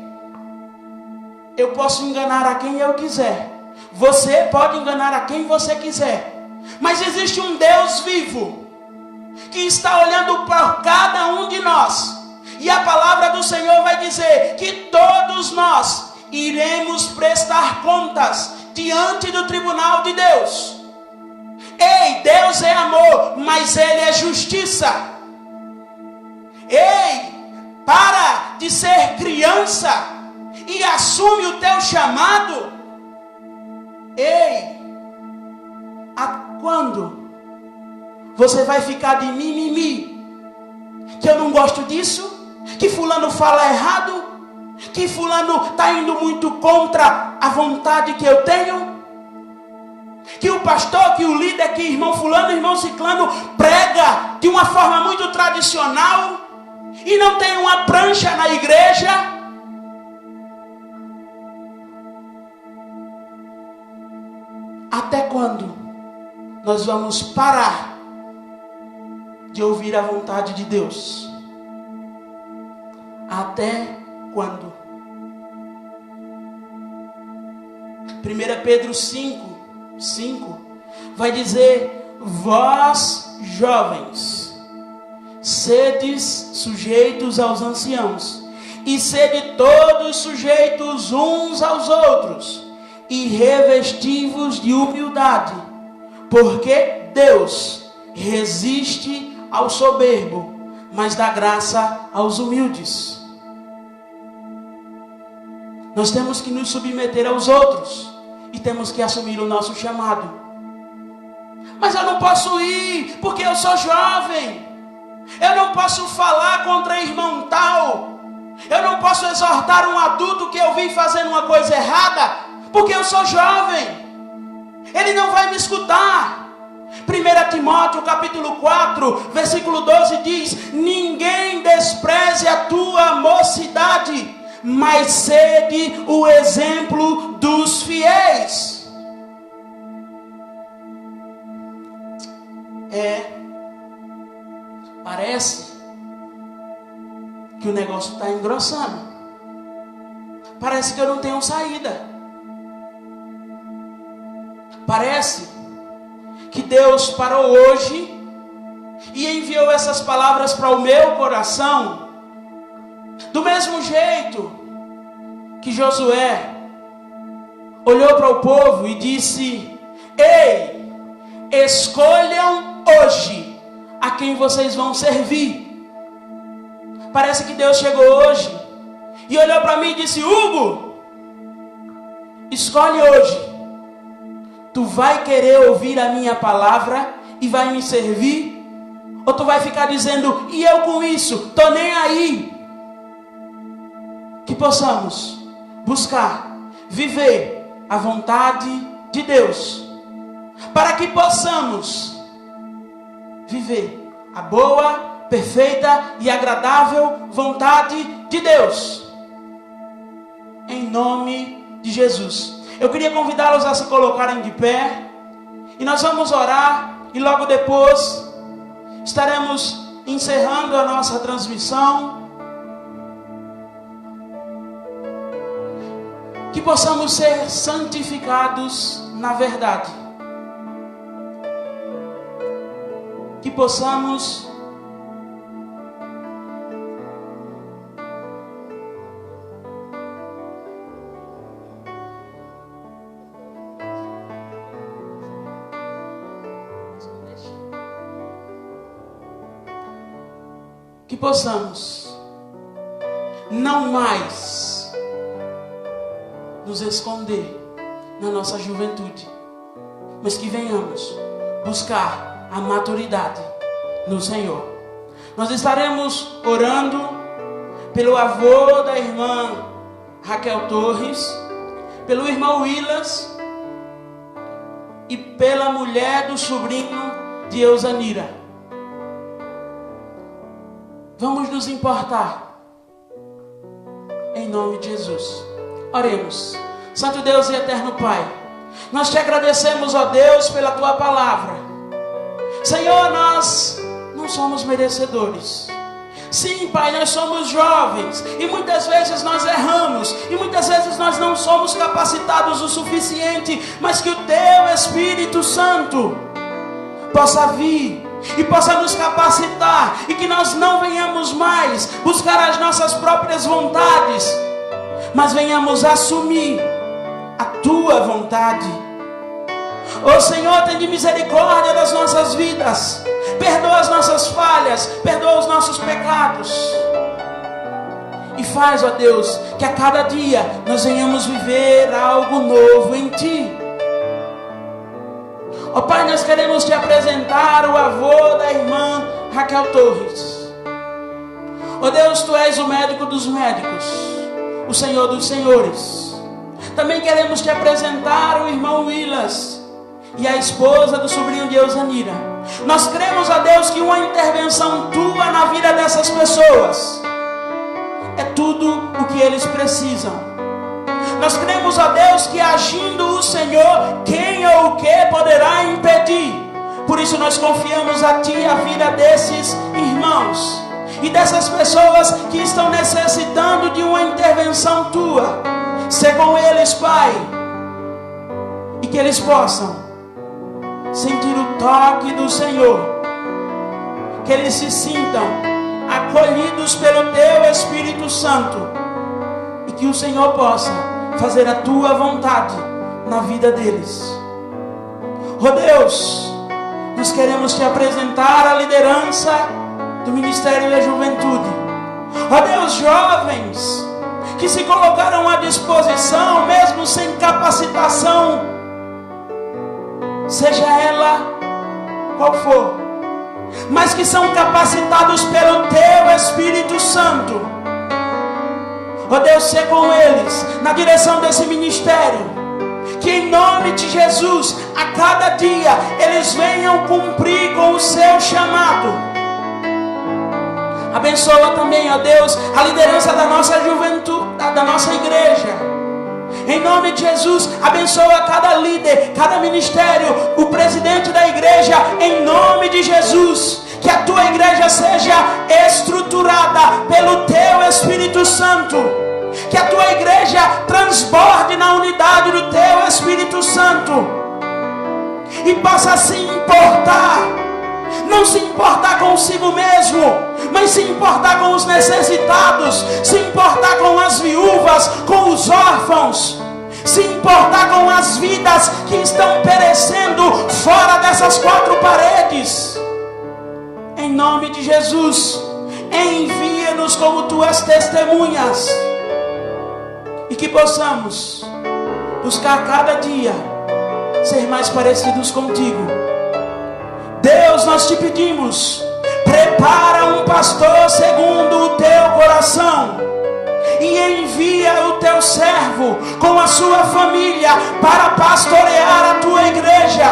Eu posso enganar a quem eu quiser. Você pode enganar a quem você quiser. Mas existe um Deus vivo que está olhando para cada um de nós. E a palavra do Senhor vai dizer que todos nós iremos prestar contas diante do tribunal de Deus. Ei, Deus é amor, mas Ele é justiça. Ei, para de ser criança e assume o teu chamado. Ei, a quando você vai ficar de mimimi? Que eu não gosto disso, que fulano fala errado, que fulano está indo muito contra a vontade que eu tenho, que o pastor, que o líder, que irmão fulano, irmão ciclano prega de uma forma muito tradicional e não tem uma prancha na igreja. Até quando nós vamos parar de ouvir a vontade de Deus? Até quando? 1 Pedro 5 vai dizer: vós jovens, sedes sujeitos aos anciãos, e sede todos sujeitos uns aos outros, e revestivos de humildade, porque Deus resiste ao soberbo, mas dá graça aos humildes. Nós temos que nos submeter aos outros e temos que assumir o nosso chamado. Mas eu não posso ir porque eu sou jovem. Eu não posso falar contra irmão tal. Eu não posso exortar um adulto que eu vi fazendo uma coisa errada porque eu sou jovem. Ele não vai me escutar. 1 Timóteo capítulo 4 versículo 12 diz: ninguém despreze a tua mocidade, mas sede o exemplo dos fiéis. Parece que o negócio está engrossando. Parece que eu não tenho saída. Parece que Deus parou hoje e enviou essas palavras para o meu coração, do mesmo jeito que Josué olhou para o povo e disse: ei, escolham hoje a quem vocês vão servir. Parece que Deus chegou hoje e olhou para mim e disse: Hugo, escolhe hoje. Tu vai querer ouvir a minha palavra e vai me servir? Ou tu vai ficar dizendo: e eu com isso, tô nem aí? Que possamos buscar viver a vontade de Deus, para que possamos viver a boa, perfeita e agradável vontade de Deus, em nome de Jesus. Eu queria convidá-los a se colocarem de pé, e nós vamos orar, e logo depois estaremos encerrando a nossa transmissão. Que possamos ser santificados na verdade, que possamos não mais nos esconder na nossa juventude, mas que venhamos buscar a maturidade no Senhor. Nós estaremos orando pelo avô da irmã Raquel Torres, pelo irmão Willas e pela mulher do sobrinho de Eusanira. Vamos nos importar em nome de Jesus. Oremos. Santo Deus e eterno Pai, nós te agradecemos, ó Deus, pela tua palavra. Senhor, nós não somos merecedores. Sim, Pai, nós somos jovens e muitas vezes nós erramos e muitas vezes nós não somos capacitados o suficiente, mas que o teu Espírito Santo possa vir e possa nos capacitar, e que nós não venhamos mais buscar as nossas próprias vontades, mas venhamos assumir a tua vontade. Ó Senhor, tem de misericórdia das nossas vidas, perdoa as nossas falhas, perdoa os nossos pecados, e faz, ó Deus, que a cada dia nós venhamos viver algo novo em Ti. Ó Pai, nós queremos te apresentar o avô da irmã Raquel Torres. Ó Deus, Tu és o médico dos médicos, o Senhor dos senhores. Também queremos te apresentar o irmão Willas e a esposa do sobrinho de Eusanira. Nós cremos, ó Deus, que uma intervenção Tua na vida dessas pessoas é tudo o que eles precisam. Nós cremos, ó Deus, que agindo o Senhor, quem ou o que poderá impedir? Por isso nós confiamos a Ti a vida desses irmãos e dessas pessoas que estão necessitando de uma intervenção Tua. Sê com eles, Pai, e que eles possam sentir o toque do Senhor, que eles se sintam acolhidos pelo Teu Espírito Santo, e que o Senhor possa fazer a Tua vontade na vida deles. Oh Deus, nós queremos Te apresentar a liderança do Ministério da Juventude. Oh Deus, jovens que se colocaram à disposição, mesmo sem capacitação, seja ela qual for, mas que são capacitados pelo Teu Espírito Santo. Ó Deus, seja com eles na direção desse ministério, que em nome de Jesus, a cada dia eles venham cumprir com o seu chamado. Abençoa também, ó Deus, a liderança da nossa juventude, da nossa igreja. Em nome de Jesus, abençoa cada líder, cada ministério, o presidente da igreja, em nome de Jesus. Que a Tua igreja seja estruturada pelo Teu Espírito Santo. Que a Tua igreja transborde na unidade do Teu Espírito Santo, e possa assim importar Não se importar consigo mesmo, mas se importar com os necessitados, se importar com as viúvas, com os órfãos, se importar com as vidas que estão perecendo fora dessas quatro paredes. Em nome de Jesus, envia-nos como tuas testemunhas, e que possamos buscar cada dia ser mais parecidos contigo. Deus, nós te pedimos, prepara um pastor segundo o teu coração, e envia o teu servo com a sua família para pastorear a tua igreja.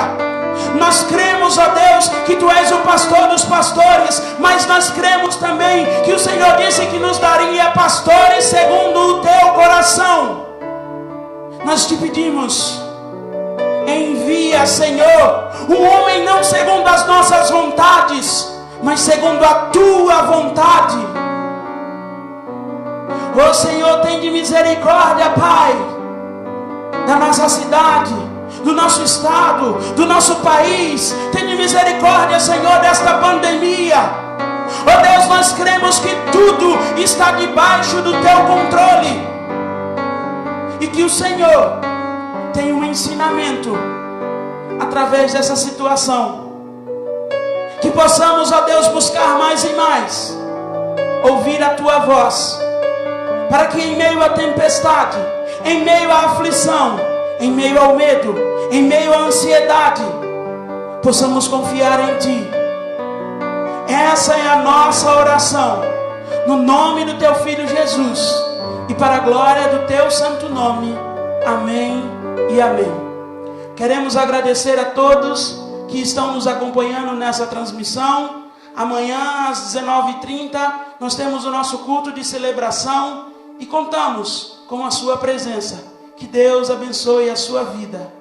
Nós cremos, ó Deus, que tu és o pastor dos pastores, mas nós cremos também que o Senhor disse que nos daria pastores segundo o teu coração. Nós te pedimos, envia, Senhor, um homem não segundo as nossas vontades, mas segundo a tua vontade. Ó Senhor, tem de misericórdia, Pai, da nossa cidade, do nosso estado, do nosso país. Tem de misericórdia, Senhor, desta pandemia. Ó Deus, nós cremos que tudo está debaixo do teu controle, e que o Senhor tem um ensinamento através dessa situação. Que possamos, ó Deus, buscar mais e mais ouvir a tua voz, para que em meio à tempestade, em meio à aflição, em meio ao medo, em meio à ansiedade, possamos confiar em ti. Essa é a nossa oração, no nome do teu Filho Jesus, e para a glória do teu santo nome. Amém e amém. Queremos agradecer a todos que estão nos acompanhando nessa transmissão. Amanhã às 19h30 nós temos o nosso culto de celebração e contamos com a sua presença. Que Deus abençoe a sua vida.